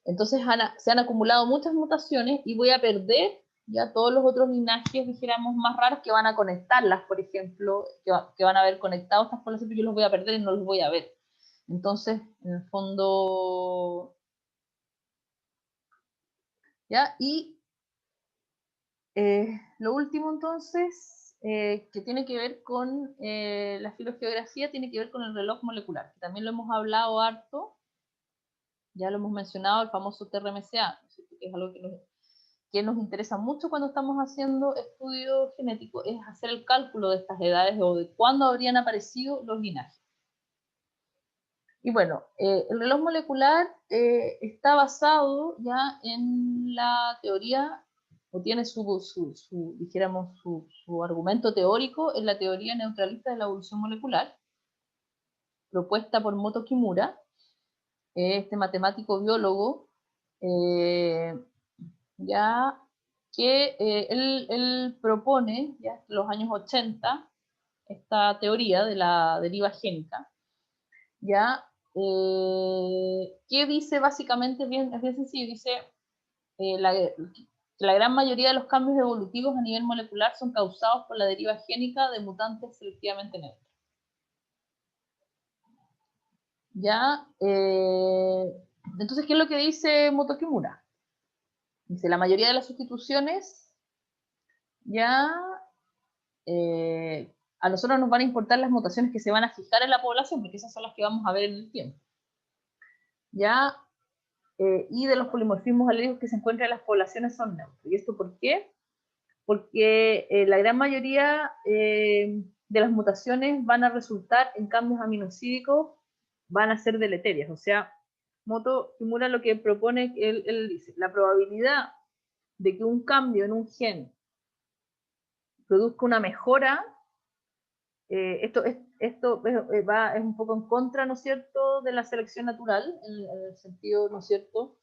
Entonces se han acumulado muchas mutaciones y voy a perder ya todos los otros linajes, dijéramos, más raros, que van a conectarlas, por ejemplo, que van a haber conectado estas poblaciones, pero yo los voy a perder y no los voy a ver. Entonces, en el fondo, ¿ya? Y lo último, entonces, que tiene que ver con la filogeografía, tiene que ver con el reloj molecular, que también lo hemos hablado harto, ya lo hemos mencionado, el famoso TRMCA, que es algo que nos interesa mucho cuando estamos haciendo estudios genéticos, es hacer el cálculo de estas edades o de cuándo habrían aparecido los linajes. Y bueno, el reloj molecular está basado ya en la teoría, o tiene dijéramos, su argumento teórico en la teoría neutralista de la evolución molecular, propuesta por Moto Kimura, este matemático biólogo, ya que él propone, ya en los años 80, esta teoría de la deriva génica, ya que dice básicamente, es bien sencillo, dice que la gran mayoría de los cambios evolutivos a nivel molecular son causados por la deriva génica de mutantes selectivamente neutros. Ya, entonces, ¿qué es lo que dice Moto Kimura? Dice, la mayoría de las sustituciones ya a nosotros nos van a importar las mutaciones que se van a fijar en la población, porque esas son las que vamos a ver en el tiempo. Ya, y de los polimorfismos alérgicos que se encuentran en las poblaciones son neutros. ¿Y esto por qué? Porque la gran mayoría de las mutaciones van a resultar en cambios aminosídicos, van a ser deleterias. O sea, Moto Kimura lo que propone, él dice, la probabilidad de que un cambio en un gen produzca una mejora, esto es un poco en contra, ¿no es cierto?, de la selección natural, en el sentido, ¿no es cierto?,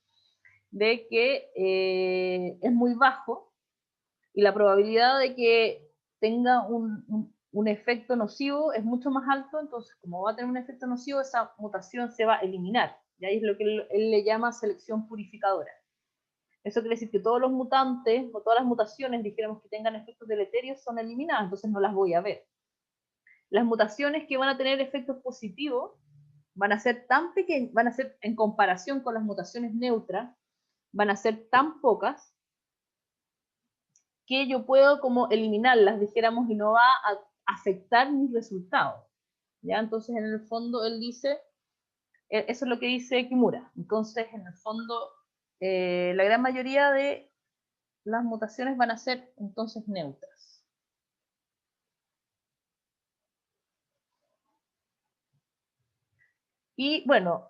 de que es muy bajo, y la probabilidad de que tenga un efecto nocivo es mucho más alto. Entonces, como va a tener un efecto nocivo, esa mutación se va a eliminar, y ahí es lo que él le llama selección purificadora. Eso quiere decir que todos los mutantes, o todas las mutaciones, dijéramos, que tengan efectos deleterios, son eliminadas, entonces no las voy a ver. Las mutaciones que van a tener efectos positivos van a ser tan pequeñas, van a ser, en comparación con las mutaciones neutras, van a ser tan pocas que yo puedo como eliminarlas, dijéramos, y no va a afectar mis resultados. ¿Ya? Entonces, en el fondo, él dice, eso es lo que dice Kimura. Entonces, en el fondo, la gran mayoría de las mutaciones van a ser entonces neutras. Y bueno,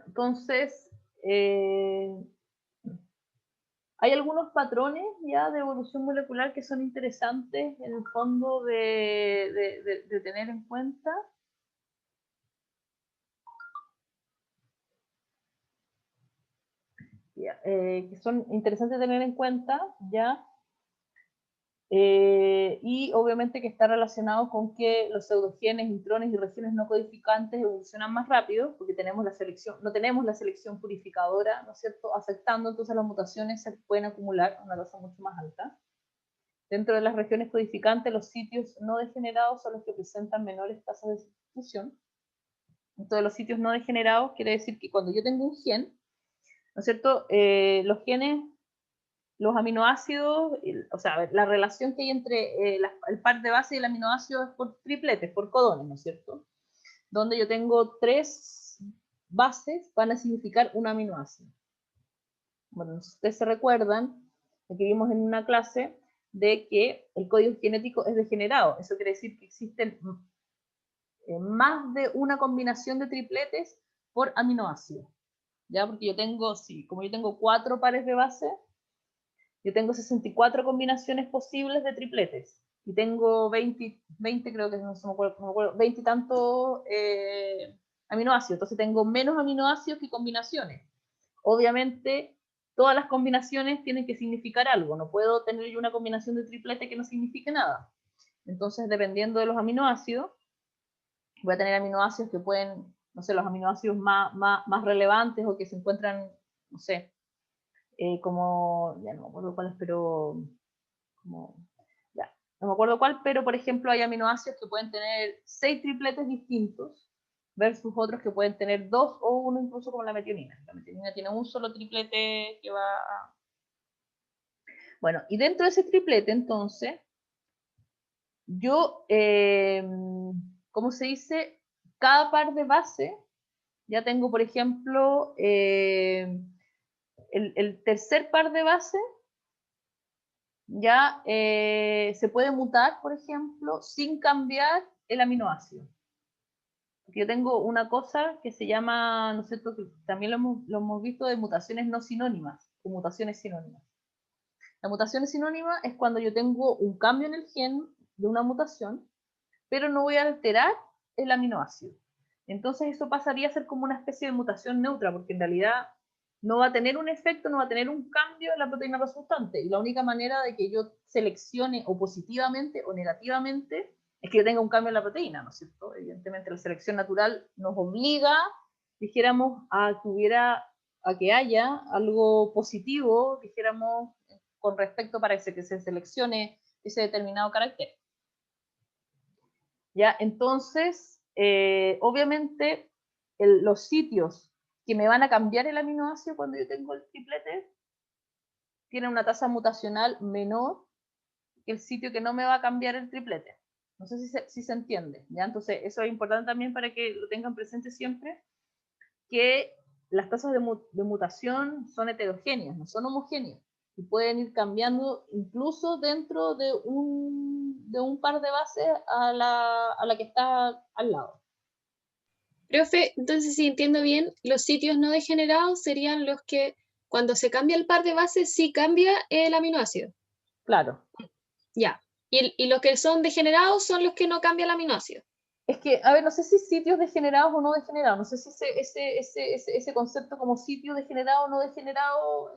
entonces, hay algunos patrones ya de evolución molecular que son interesantes en el fondo de tener en cuenta. Que son interesantes de tener en cuenta, ¿ya? Y obviamente que está relacionado con que los pseudogenes, intrones y regiones no codificantes evolucionan más rápido, porque tenemos la selección, no tenemos la selección purificadora, ¿no es cierto?, afectando, entonces las mutaciones se pueden acumular a una tasa mucho más alta. Dentro de las regiones codificantes, los sitios no degenerados son los que presentan menores tasas de sustitución. Entonces, los sitios no degenerados quiere decir que cuando yo tengo un gen, ¿no es cierto?, los genes, los aminoácidos, o sea, la relación que hay entre el par de base y el aminoácido es por tripletes, por codones, ¿no es cierto? Donde yo tengo 3 bases, van a significar un aminoácido. Bueno, ustedes se recuerdan, aquí vimos en una clase, de que el código genético es degenerado. Eso quiere decir que existen más de una combinación de tripletes por aminoácido. ¿Ya? Porque yo tengo, como yo tengo 4 pares de base, yo tengo 64 combinaciones posibles de tripletes. Y tengo 20 creo que no me acuerdo, 20 y tantos aminoácidos. Entonces tengo menos aminoácidos que combinaciones. Obviamente, todas las combinaciones tienen que significar algo. No puedo tener yo una combinación de triplete que no signifique nada. Entonces, dependiendo de los aminoácidos, voy a tener aminoácidos que pueden, no sé, los aminoácidos más relevantes o que se encuentran, no sé, como, ya no me acuerdo cuáles, pero, ya, no me acuerdo cuál, pero por ejemplo hay aminoácidos que pueden tener 6 tripletes distintos versus otros que pueden tener 2 o 1, incluso como la metionina. La metionina tiene un solo triplete que va a... Bueno, y dentro de ese triplete, entonces, yo, ¿cómo se dice? Cada par de base, ya tengo, por ejemplo, el tercer par de base, ya se puede mutar, por ejemplo, sin cambiar el aminoácido. Porque yo tengo una cosa que se llama, ¿no es cierto?, que también lo hemos visto, de mutaciones no sinónimas, o mutaciones sinónimas. La mutación sinónima es cuando yo tengo un cambio en el gen de una mutación, pero no voy a alterar el aminoácido. Entonces eso pasaría a ser como una especie de mutación neutra, porque en realidad no va a tener un efecto, no va a tener un cambio en la proteína resultante. Y la única manera de que yo seleccione o positivamente o negativamente es que yo tenga un cambio en la proteína, ¿no es cierto? Evidentemente la selección natural nos obliga, dijéramos, a que haya algo positivo, dijéramos, con respecto para que se seleccione ese determinado carácter. ¿Ya? Entonces, obviamente, los sitios que me van a cambiar el aminoácido cuando yo tengo el triplete tienen una tasa mutacional menor que el sitio que no me va a cambiar el triplete. No sé si se entiende, ¿ya? Entonces, eso es importante también para que lo tengan presente siempre, que las tasas de mutación son heterogéneas, no son homogéneas, y pueden ir cambiando incluso dentro de un par de bases a la que está al lado. Profe, entonces si entiendo bien, los sitios no degenerados serían los que cuando se cambia el par de bases sí cambia el aminoácido. Claro. Ya. Y los que son degenerados son los que no cambia el aminoácido. Es que, a ver, no sé si sitios degenerados o no degenerados, no sé si ese concepto como sitio degenerado o no degenerado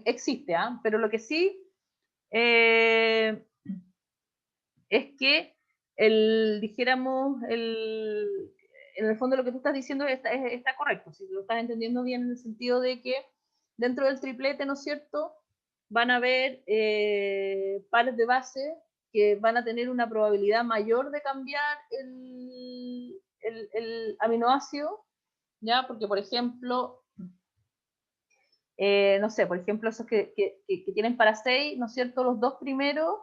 existe, ¿ah? Pero lo que sí es que dijéramos, en el fondo lo que tú estás diciendo está correcto, si lo estás entendiendo bien en el sentido de que dentro del triplete, ¿no es cierto?, van a haber pares de base que van a tener una probabilidad mayor de cambiar el aminoácido, ¿ya? Porque, por ejemplo, no sé, por ejemplo, esos que tienen para 6, ¿no es cierto?, los dos primeros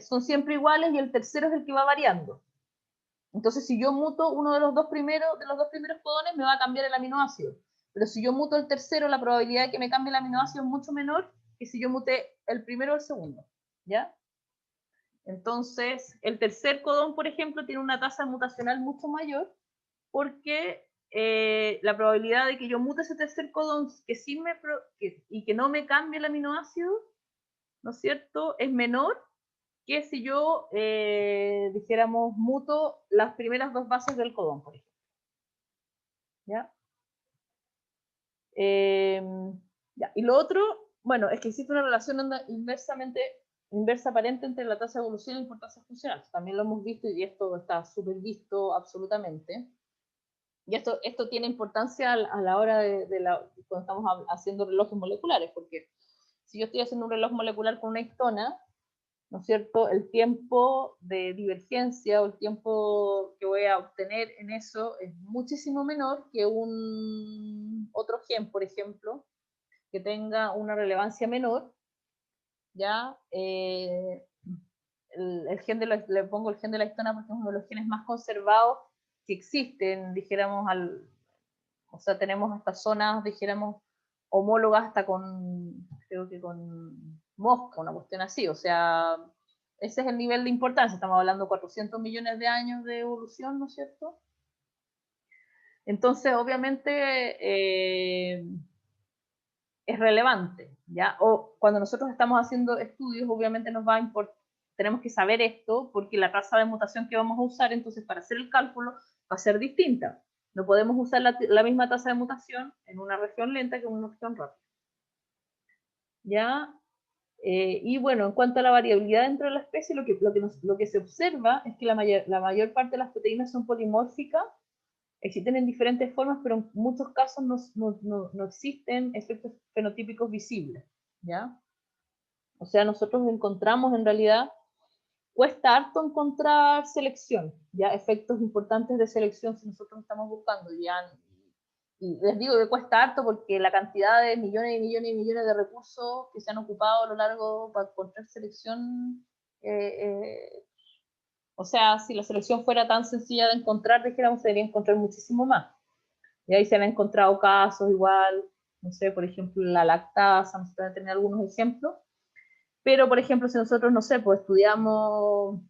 son siempre iguales y el tercero es el que va variando. Entonces, si yo muto uno de los dos primeros codones, me va a cambiar el aminoácido. Pero si yo muto el tercero, la probabilidad de que me cambie el aminoácido es mucho menor que si yo muté el primero o el segundo. ¿Ya? Entonces, el tercer codón, por ejemplo, tiene una tasa mutacional mucho mayor porque la probabilidad de que yo mute ese tercer codón y que no me cambie el aminoácido, ¿no es cierto?, es menor que si yo, dijéramos, muto las primeras dos bases del codón, por ejemplo. ¿Ya? Ya. Y lo otro, bueno, es que existe una relación inversa aparente entre la tasa de evolución y la importancia funcional. También lo hemos visto y esto está súper visto absolutamente. Y esto tiene importancia a la hora cuando estamos haciendo relojes moleculares, porque si yo estoy haciendo un reloj molecular con una histona, ¿no es cierto?, el tiempo de divergencia o el tiempo que voy a obtener en eso es muchísimo menor que un otro gen, por ejemplo, que tenga una relevancia menor, ¿ya? El gen le pongo el gen de la histona porque es uno de los genes más conservados que existen, dijéramos, o sea, tenemos estas zonas, dijéramos, homólogas hasta creo que con Mosca, una cuestión así, o sea, ese es el nivel de importancia, estamos hablando de 400 millones de años de evolución, ¿no es cierto? Entonces, obviamente, es relevante, ¿ya? O cuando nosotros estamos haciendo estudios, obviamente tenemos que saber esto, porque la tasa de mutación que vamos a usar, entonces, para hacer el cálculo, va a ser distinta. No podemos usar la misma tasa de mutación en una región lenta que en una región rápida. ¿Ya? Y bueno, en cuanto a la variabilidad dentro de la especie, lo que se observa es que la mayor parte de las proteínas son polimórficas, existen en diferentes formas, pero en muchos casos no existen efectos fenotípicos visibles. ¿Ya? O sea, nosotros encontramos en realidad, cuesta harto encontrar selección, ya efectos importantes de selección si nosotros estamos buscando, ya y les digo que cuesta harto porque la cantidad de millones y millones y millones de recursos que se han ocupado a lo largo para encontrar selección, o sea, si la selección fuera tan sencilla de encontrar, dijéramos, se debería encontrar muchísimo más. Y ahí se han encontrado casos igual, no sé, por ejemplo, la lactasa, no sé, voy a tener algunos ejemplos. Pero, por ejemplo, si nosotros, no sé, pues estudiamos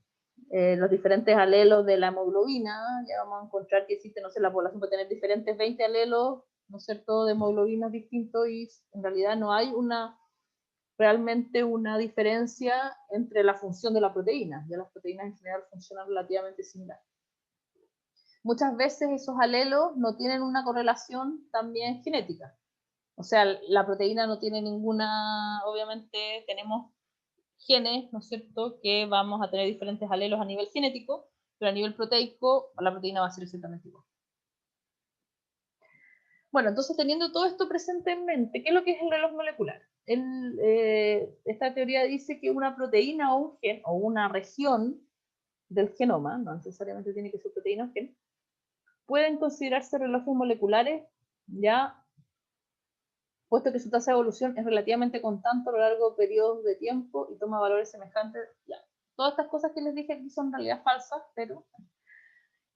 los diferentes alelos de la hemoglobina, ya vamos a encontrar que existe, no sé, la población puede tener diferentes 20 alelos, ¿no es cierto?, de hemoglobinas distintos y en realidad no hay realmente una diferencia entre la función de la proteína. Ya las proteínas en general funcionan relativamente similar. Muchas veces esos alelos no tienen una correlación también genética. O sea, la proteína no tiene ninguna, obviamente tenemos genes, ¿no es cierto?, que vamos a tener diferentes alelos a nivel genético, pero a nivel proteico la proteína va a ser exactamente igual. Bueno, entonces teniendo todo esto presente en mente, ¿qué es lo que es el reloj molecular? Esta teoría dice que una proteína o un gen, o una región del genoma, no necesariamente tiene que ser proteína o gen, pueden considerarse relojes moleculares, ya puesto que su tasa de evolución es relativamente constante a lo largo de periodos de tiempo y toma valores semejantes. Ya. Todas estas cosas que les dije aquí son en realidad falsas, pero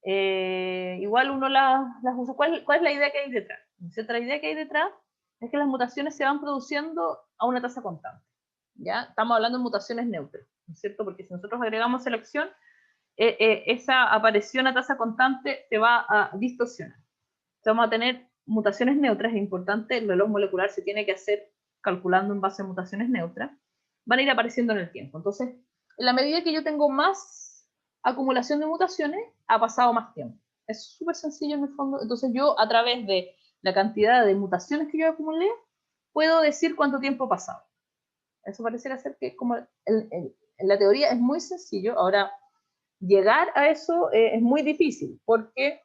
igual uno las usa. ¿Cuál es la idea que hay detrás? La idea que hay detrás es que las mutaciones se van produciendo a una tasa constante. ¿Ya? Estamos hablando de mutaciones neutras, ¿no es cierto? Porque si nosotros agregamos selección, esa aparición a tasa constante se va a distorsionar. Entonces vamos a tener mutaciones neutras, es importante, el reloj molecular se tiene que hacer calculando en base a mutaciones neutras, van a ir apareciendo en el tiempo. Entonces, en la medida que yo tengo más acumulación de mutaciones, ha pasado más tiempo. Es súper sencillo en el fondo. Entonces yo, a través de la cantidad de mutaciones que yo acumulé, puedo decir cuánto tiempo ha pasado. Eso pareciera ser que como en la teoría es muy sencillo. Ahora, llegar a eso es muy difícil, porque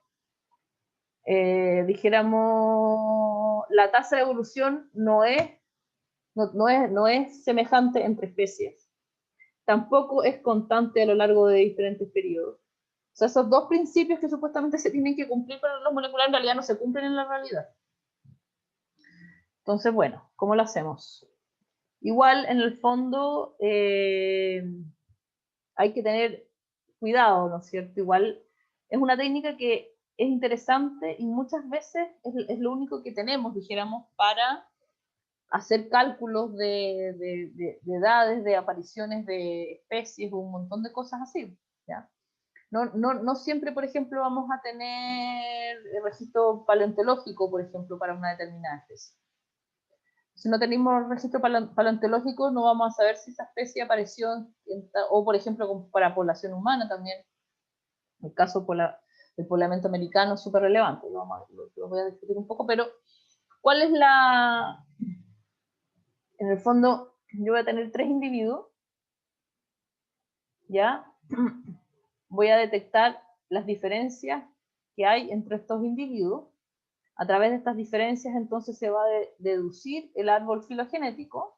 dijéramos, la tasa de evolución no es semejante entre especies. Tampoco es constante a lo largo de diferentes periodos. O sea, esos dos principios que supuestamente se tienen que cumplir para los moleculares en realidad no se cumplen en la realidad. Entonces, bueno, ¿cómo lo hacemos? Igual, en el fondo, hay que tener cuidado, ¿no es cierto? Igual es una técnica que es interesante y muchas veces es lo único que tenemos, dijéramos, para hacer cálculos de edades, de apariciones de especies, un montón de cosas así, ¿ya? No siempre, por ejemplo, vamos a tener el registro paleontológico, por ejemplo, para una determinada especie. Si no tenemos registro paleontológico, no vamos a saber si esa especie apareció, o por ejemplo, para población humana también. El caso del poblamiento americano es súper relevante, lo voy a discutir un poco, pero ¿cuál es en el fondo, yo voy a tener 3 individuos, ¿ya? Voy a detectar las diferencias que hay entre estos individuos. A través de estas diferencias, entonces, se va a deducir el árbol filogenético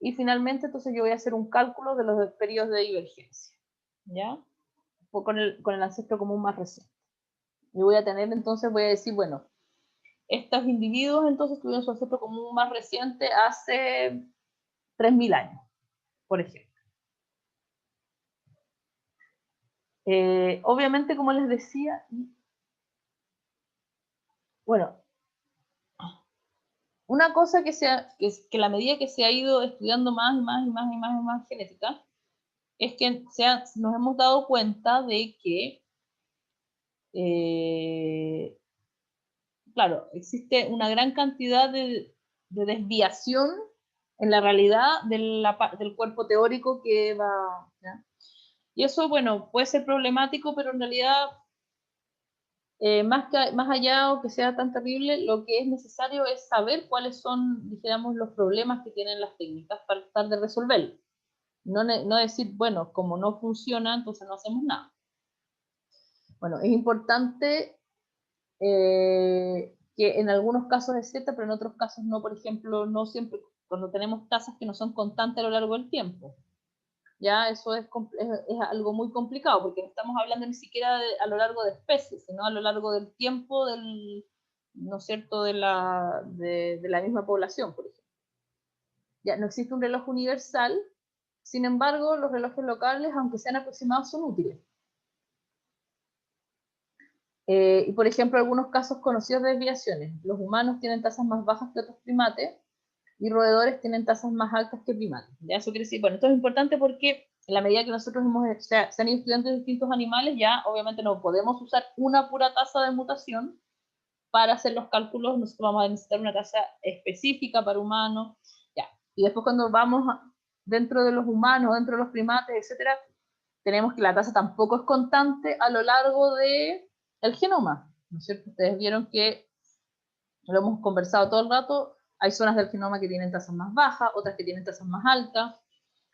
y finalmente, entonces, yo voy a hacer un cálculo de los periodos de divergencia, ¿ya? Con el ancestro común más reciente. Y voy a tener, entonces, voy a decir, bueno, estos individuos, entonces, tuvieron su ancestro común más reciente hace 3.000 años, por ejemplo. Obviamente, como les decía, bueno, una cosa que la medida que se ha ido estudiando más y más y más y más y más genética, es que nos hemos dado cuenta de que, claro, existe una gran cantidad de desviación en la realidad del cuerpo teórico que va, ¿ya? Y eso, bueno, puede ser problemático, pero en realidad, más allá o que sea tan terrible, lo que es necesario es saber cuáles son, dijéramos, los problemas que tienen las técnicas para tratar de resolverlos. No decir, bueno, como no funciona, entonces no hacemos nada. Bueno, es importante que en algunos casos es cierto, pero en otros casos no. Por ejemplo, no siempre, cuando tenemos tasas que no son constantes a lo largo del tiempo. Ya eso es algo muy complicado, porque no estamos hablando ni siquiera a lo largo de especies, sino a lo largo del tiempo ¿no es cierto?, de la misma población, por ejemplo. Ya no existe un reloj universal, sin embargo, los relojes locales, aunque sean aproximados, son útiles. Y por ejemplo, algunos casos conocidos de desviaciones. Los humanos tienen tasas más bajas que otros primates y roedores tienen tasas más altas que primates. ¿Ya? Eso quiere decir, bueno, esto es importante porque en la medida que nosotros se han ido estudiando distintos animales, ya obviamente no podemos usar una pura tasa de mutación para hacer los cálculos. Nosotros vamos a necesitar una tasa específica para humanos. Ya. Y después cuando vamos dentro de los humanos, dentro de los primates, etcétera, tenemos que la tasa tampoco es constante a lo largo del genoma, ¿no es cierto? Ustedes vieron que lo hemos conversado todo el rato, hay zonas del genoma que tienen tasas más bajas, otras que tienen tasas más altas,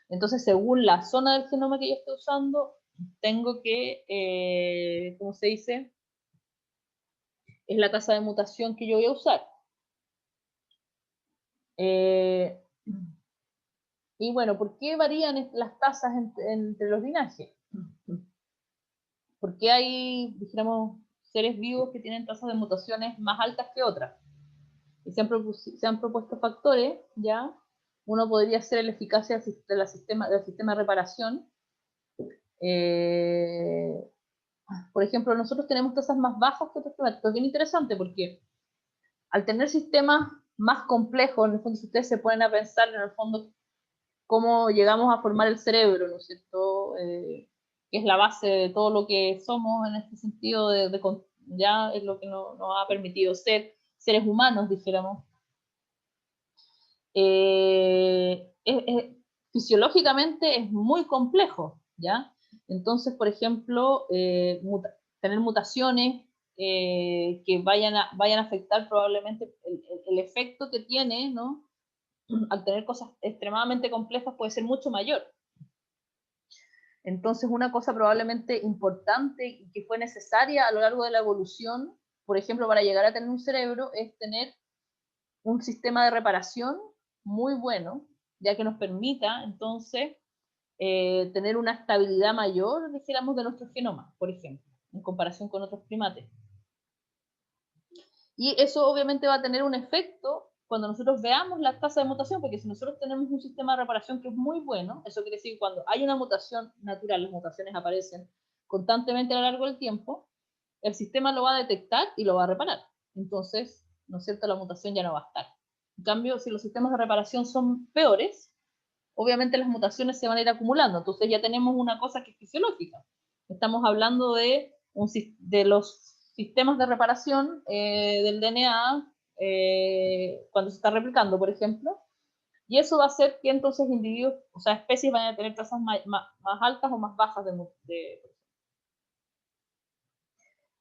entonces según la zona del genoma que yo estoy usando, tengo que, ¿cómo se dice? Es la tasa de mutación que yo voy a usar. Y bueno, ¿por qué varían las tasas entre los linajes? ¿Por qué hay, dijéramos, seres vivos que tienen tasas de mutaciones más altas que otras? Y se han propuesto factores, ¿ya? Uno podría ser la eficacia del sistema de reparación. Por ejemplo, nosotros tenemos tasas más bajas que otros primates. Esto es bien interesante porque al tener sistemas más complejos, en el fondo, si ustedes se ponen a pensar en el fondo cómo llegamos a formar el cerebro, ¿no es cierto? Que es la base de todo lo que somos en este sentido, ya es lo que nos ha permitido ser seres humanos, dijéramos. Fisiológicamente es muy complejo, ¿ya? Entonces, por ejemplo, tener mutaciones que vayan a afectar probablemente el efecto que tiene, ¿no? Al tener cosas extremadamente complejas puede ser mucho mayor. Entonces, una cosa probablemente importante y que fue necesaria a lo largo de la evolución, por ejemplo, para llegar a tener un cerebro, es tener un sistema de reparación muy bueno, ya que nos permita, entonces, tener una estabilidad mayor, dijéramos, de nuestro genoma, por ejemplo, en comparación con otros primates. Y eso obviamente va a tener un efecto cuando nosotros veamos la tasa de mutación, porque si nosotros tenemos un sistema de reparación que es muy bueno, eso quiere decir que cuando hay una mutación natural, las mutaciones aparecen constantemente a lo largo del tiempo, el sistema lo va a detectar y lo va a reparar. Entonces, ¿no es cierto?, la mutación ya no va a estar. En cambio, si los sistemas de reparación son peores, obviamente las mutaciones se van a ir acumulando. Entonces ya tenemos una cosa que es fisiológica. Estamos hablando de los sistemas de reparación del DNA cuando se está replicando, por ejemplo, y eso va a hacer que entonces individuos, o sea, especies van a tener tasas más altas o más bajas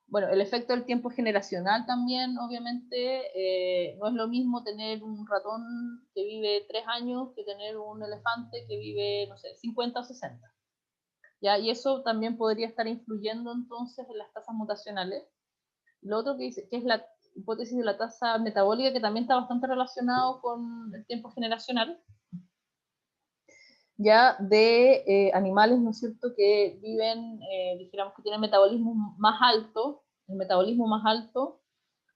bueno, el efecto del tiempo generacional también, obviamente, no es lo mismo tener un ratón que vive 3 años que tener un elefante que vive, no sé, 50 o 60. ¿Ya? Y eso también podría estar influyendo entonces en las tasas mutacionales. Lo otro que dice, que es la hipótesis de la tasa metabólica, que también está bastante relacionado con el tiempo generacional, ya de animales, ¿no es cierto?, que viven, dijéramos que tienen metabolismo más alto. El metabolismo más alto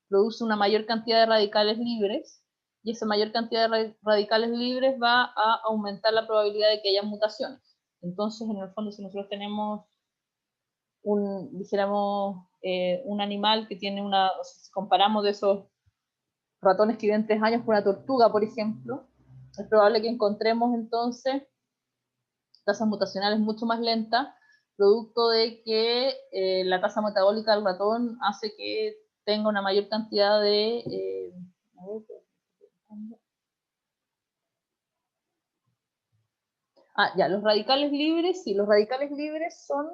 produce una mayor cantidad de radicales libres, y esa mayor cantidad de radicales libres va a aumentar la probabilidad de que haya mutaciones. Entonces, en el fondo, si nosotros tenemos dijéramos, un animal que tiene o sea, si comparamos de esos ratones que viven 3 años con una tortuga, por ejemplo, es probable que encontremos entonces tasas mutacionales mucho más lentas, producto de que la tasa metabólica del ratón hace que tenga una mayor cantidad de... ya, los radicales libres, sí, los radicales libres son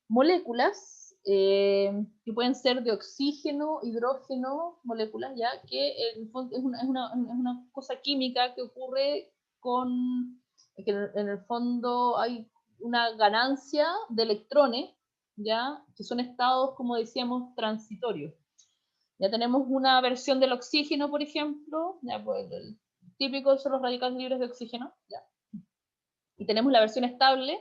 moléculas que pueden ser de oxígeno, hidrógeno, moléculas ya, que en es una cosa química que ocurre que en el fondo hay una ganancia de electrones, ya, que son estados, como decíamos, transitorios. Ya tenemos una versión del oxígeno, por ejemplo, ya, pues, el típico son los radicales libres de oxígeno, ya. Y tenemos la versión estable,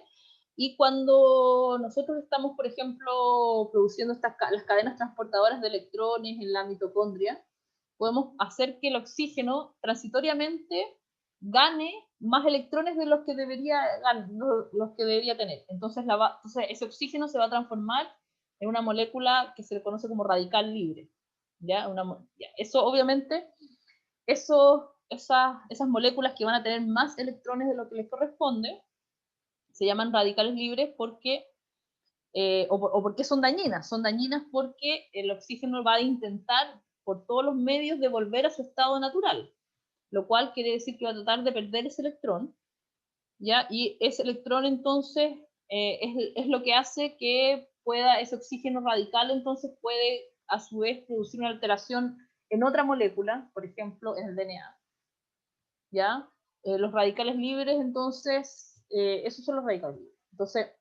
Y cuando nosotros estamos, por ejemplo, produciendo las cadenas transportadoras de electrones en la mitocondria, podemos hacer que el oxígeno transitoriamente gane más electrones de los que debería, los que debería tener. Entonces, ese oxígeno se va a transformar en una molécula que se le conoce como radical libre. ¿Ya? Eso, obviamente, esas moléculas que van a tener más electrones de lo que les corresponde, se llaman radicales libres porque, o porque son dañinas. Son dañinas porque el oxígeno va a intentar por todos los medios de volver a su estado natural, lo cual quiere decir que va a tratar de perder ese electrón, ¿ya? Y ese electrón entonces es lo que hace que ese oxígeno radical entonces puede a su vez producir una alteración en otra molécula, por ejemplo en el DNA, ¿ya? Los radicales libres entonces, esos son los radicales libres. Entonces,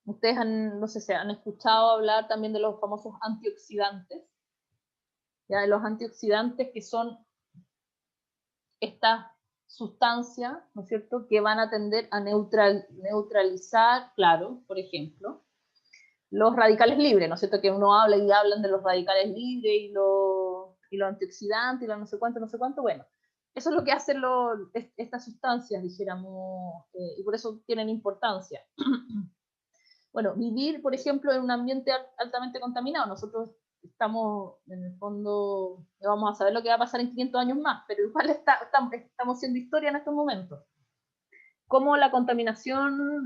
ustedes no sé si han escuchado hablar también de los famosos antioxidantes, ¿ya? De los antioxidantes que son estas sustancias, ¿no es cierto?, que van a tender a neutralizar, claro, por ejemplo, los radicales libres, ¿no es cierto?, que uno habla y hablan de los radicales libres y los antioxidantes y los no sé cuánto, bueno, eso es lo que hacen estas sustancias, dijéramos, y por eso tienen importancia. Bueno, vivir, por ejemplo, en un ambiente altamente contaminado, nosotros estamos, en el fondo, no vamos a saber lo que va a pasar en 500 años más, pero igual estamos haciendo historia en estos momentos. Cómo la contaminación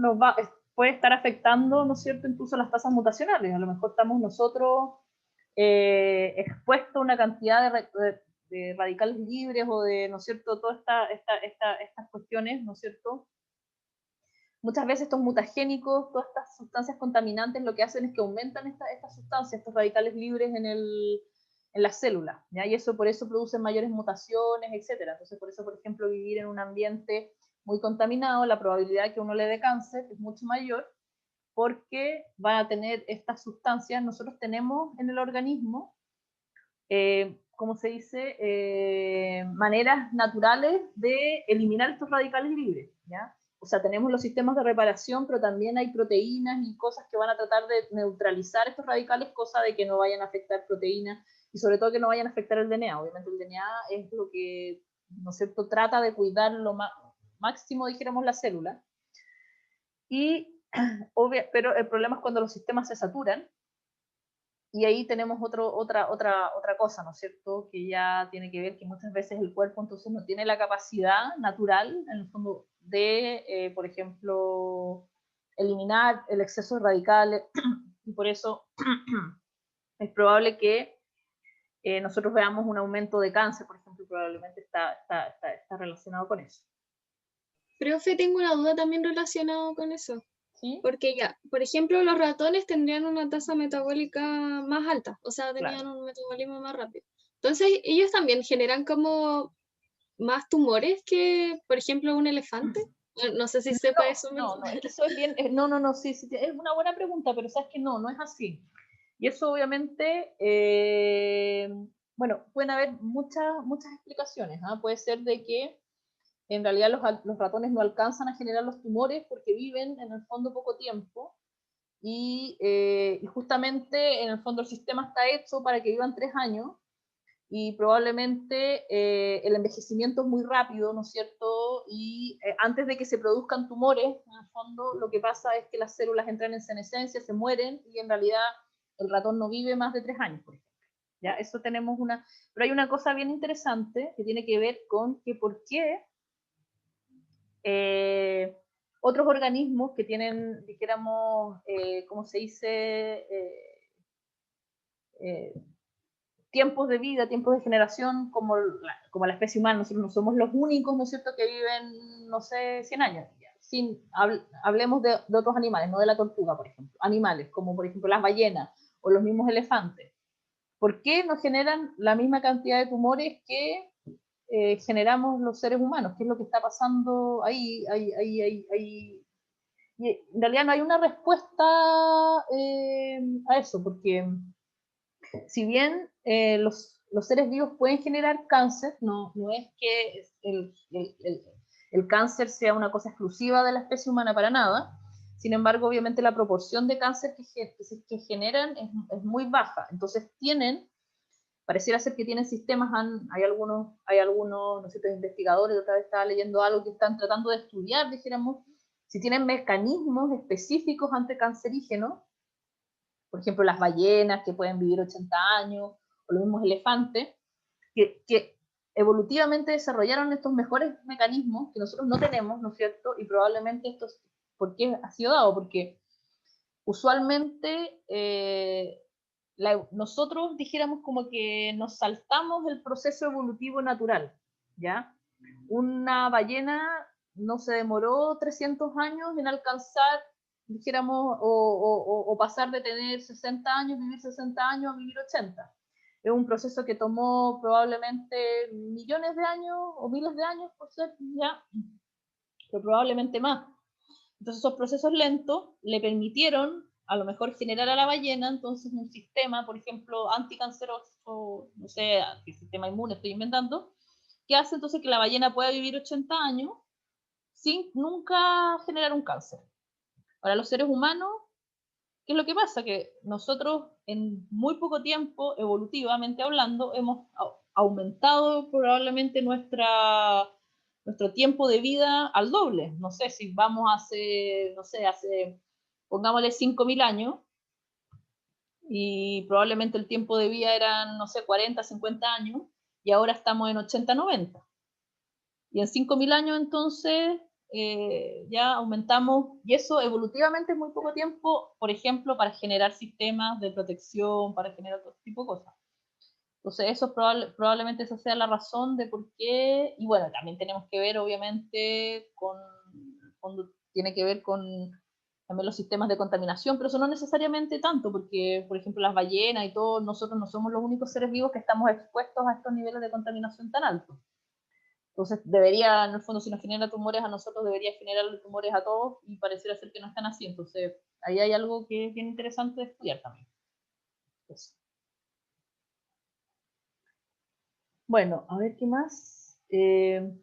puede estar afectando, ¿no es cierto?, incluso las tasas mutacionales. A lo mejor estamos nosotros expuestos a una cantidad de radicales libres o de, ¿no es cierto?, todas estas cuestiones, ¿no es cierto?, muchas veces estos mutagénicos, todas estas sustancias contaminantes, lo que hacen es que aumentan estas sustancias, estos radicales libres en las células, ¿ya? Y por eso producen mayores mutaciones, etc. Entonces, por eso, por ejemplo, vivir en un ambiente muy contaminado, la probabilidad de que uno le dé cáncer es mucho mayor, porque van a tener estas sustancias. Nosotros tenemos en el organismo, ¿cómo se dice?, maneras naturales de eliminar estos radicales libres, ¿ya? O sea, tenemos los sistemas de reparación, pero también hay proteínas y cosas que van a tratar de neutralizar estos radicales, cosa de que no vayan a afectar proteínas y sobre todo que no vayan a afectar el DNA. Obviamente el DNA es lo que, ¿no es cierto?, trata de cuidar lo máximo, dijéramos, la célula. Pero el problema es cuando los sistemas se saturan, y ahí tenemos otra cosa, ¿no es cierto?, que ya tiene que ver que muchas veces el cuerpo entonces no tiene la capacidad natural, en el fondo, de, por ejemplo, eliminar el exceso de radicales, y por eso es probable que nosotros veamos un aumento de cáncer, por ejemplo, y probablemente está relacionado con eso. Profe, tengo una duda también relacionada con eso. ¿Sí? Porque ya, por ejemplo, los ratones tendrían una tasa metabólica más alta, o sea, tenían Claro. un metabolismo más rápido. Entonces, ellos también generan como más tumores que, por ejemplo, un elefante. No sé si sepa eso. No, es que eso es bien, no, sí, es una buena pregunta, pero sabes que no es así. Y eso obviamente, bueno, pueden haber muchas explicaciones, ¿ah? Puede ser de que en realidad los ratones no alcanzan a generar los tumores porque viven en el fondo poco tiempo, y justamente en el fondo el sistema está hecho para que vivan 3 años, y probablemente el envejecimiento es muy rápido, ¿no es cierto? Y antes de que se produzcan tumores, en el fondo lo que pasa es que las células entran en senescencia, se mueren, y en realidad el ratón no vive más de 3 años, por ejemplo. ¿Ya? Eso tenemos pero hay una cosa bien interesante que tiene que ver con que por qué otros organismos que tienen, dijéramos, ¿cómo se dice?, tiempos de vida, tiempos de generación, como la especie humana. Nosotros no somos los únicos, ¿no es cierto?, que viven, no sé, 100 años. Hablemos de otros animales, no de la tortuga, por ejemplo. Animales, como por ejemplo las ballenas o los mismos elefantes. ¿Por qué no generan la misma cantidad de tumores que generamos los seres humanos? ¿Qué es lo que está pasando ahí? Y en realidad no hay una respuesta a eso, porque si bien los seres vivos pueden generar cáncer, no es que el cáncer sea una cosa exclusiva de la especie humana para nada, Sin embargo, obviamente la proporción de cáncer que generan es muy baja. Entonces pareciera ser que tienen sistemas, hay algunos no sé, investigadores, otra vez estaba leyendo algo que están tratando de estudiar, dijéramos, si tienen mecanismos específicos anticancerígenos, por ejemplo, las ballenas que pueden vivir 80 años, o los mismos elefantes, que evolutivamente desarrollaron estos mejores mecanismos que nosotros no tenemos, ¿no es cierto? Y probablemente esto, ¿por qué ha sido dado? Porque usualmente nosotros dijéramos como que nos saltamos el proceso evolutivo natural, ¿ya? Una ballena no se demoró 300 años en alcanzar, dijéramos, o pasar de tener 60 años, vivir 60 años a vivir 80. Es un proceso que tomó probablemente millones de años o miles de años, por ser, ya, pero probablemente más. Entonces esos procesos lentos le permitieron a lo mejor generar a la ballena entonces un sistema, por ejemplo, anticanceroso, no sé, el sistema inmune estoy inventando, que hace entonces que la ballena pueda vivir 80 años sin nunca generar un cáncer. Para los seres humanos, ¿qué es lo que pasa? Que nosotros en muy poco tiempo, evolutivamente hablando, hemos aumentado probablemente nuestro tiempo de vida al doble. No sé, si vamos pongámosle 5.000 años, y probablemente el tiempo de vida eran, no sé, 40, 50 años, y ahora estamos en 80, 90. Y en 5.000 años entonces ya aumentamos, y eso evolutivamente es muy poco tiempo, por ejemplo, para generar sistemas de protección, para generar otro tipo de cosas. Entonces eso probablemente esa sea la razón de por qué, y bueno, también tenemos que ver obviamente cuando tiene que ver con también los sistemas de contaminación, pero eso no necesariamente tanto, porque por ejemplo las ballenas y todo, nosotros no somos los únicos seres vivos que estamos expuestos a estos niveles de contaminación tan altos. Entonces debería, en el fondo, si nos genera tumores a nosotros, debería generar tumores a todos, y pareciera ser que no están así. Entonces ahí hay algo que es bien interesante de estudiar también. Eso. Bueno, a ver qué más.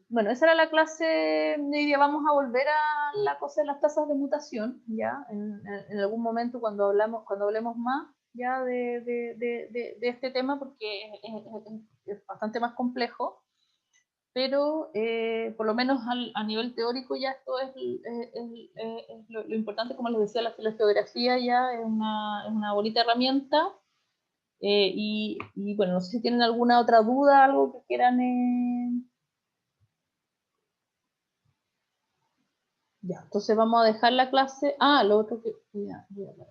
Bueno, esa era la clase de hoy día. Vamos a volver a la cosa de las tasas de mutación, ya, en algún momento cuando hablemos más ya de este tema, porque es bastante más complejo, pero por lo menos a nivel teórico ya esto es lo importante, como les decía, la geografía ya es una bonita herramienta. Y bueno, no sé si tienen alguna otra duda, algo que quieran. Ya, entonces vamos a dejar la clase. Lo otro que. Ya, voy a hablar.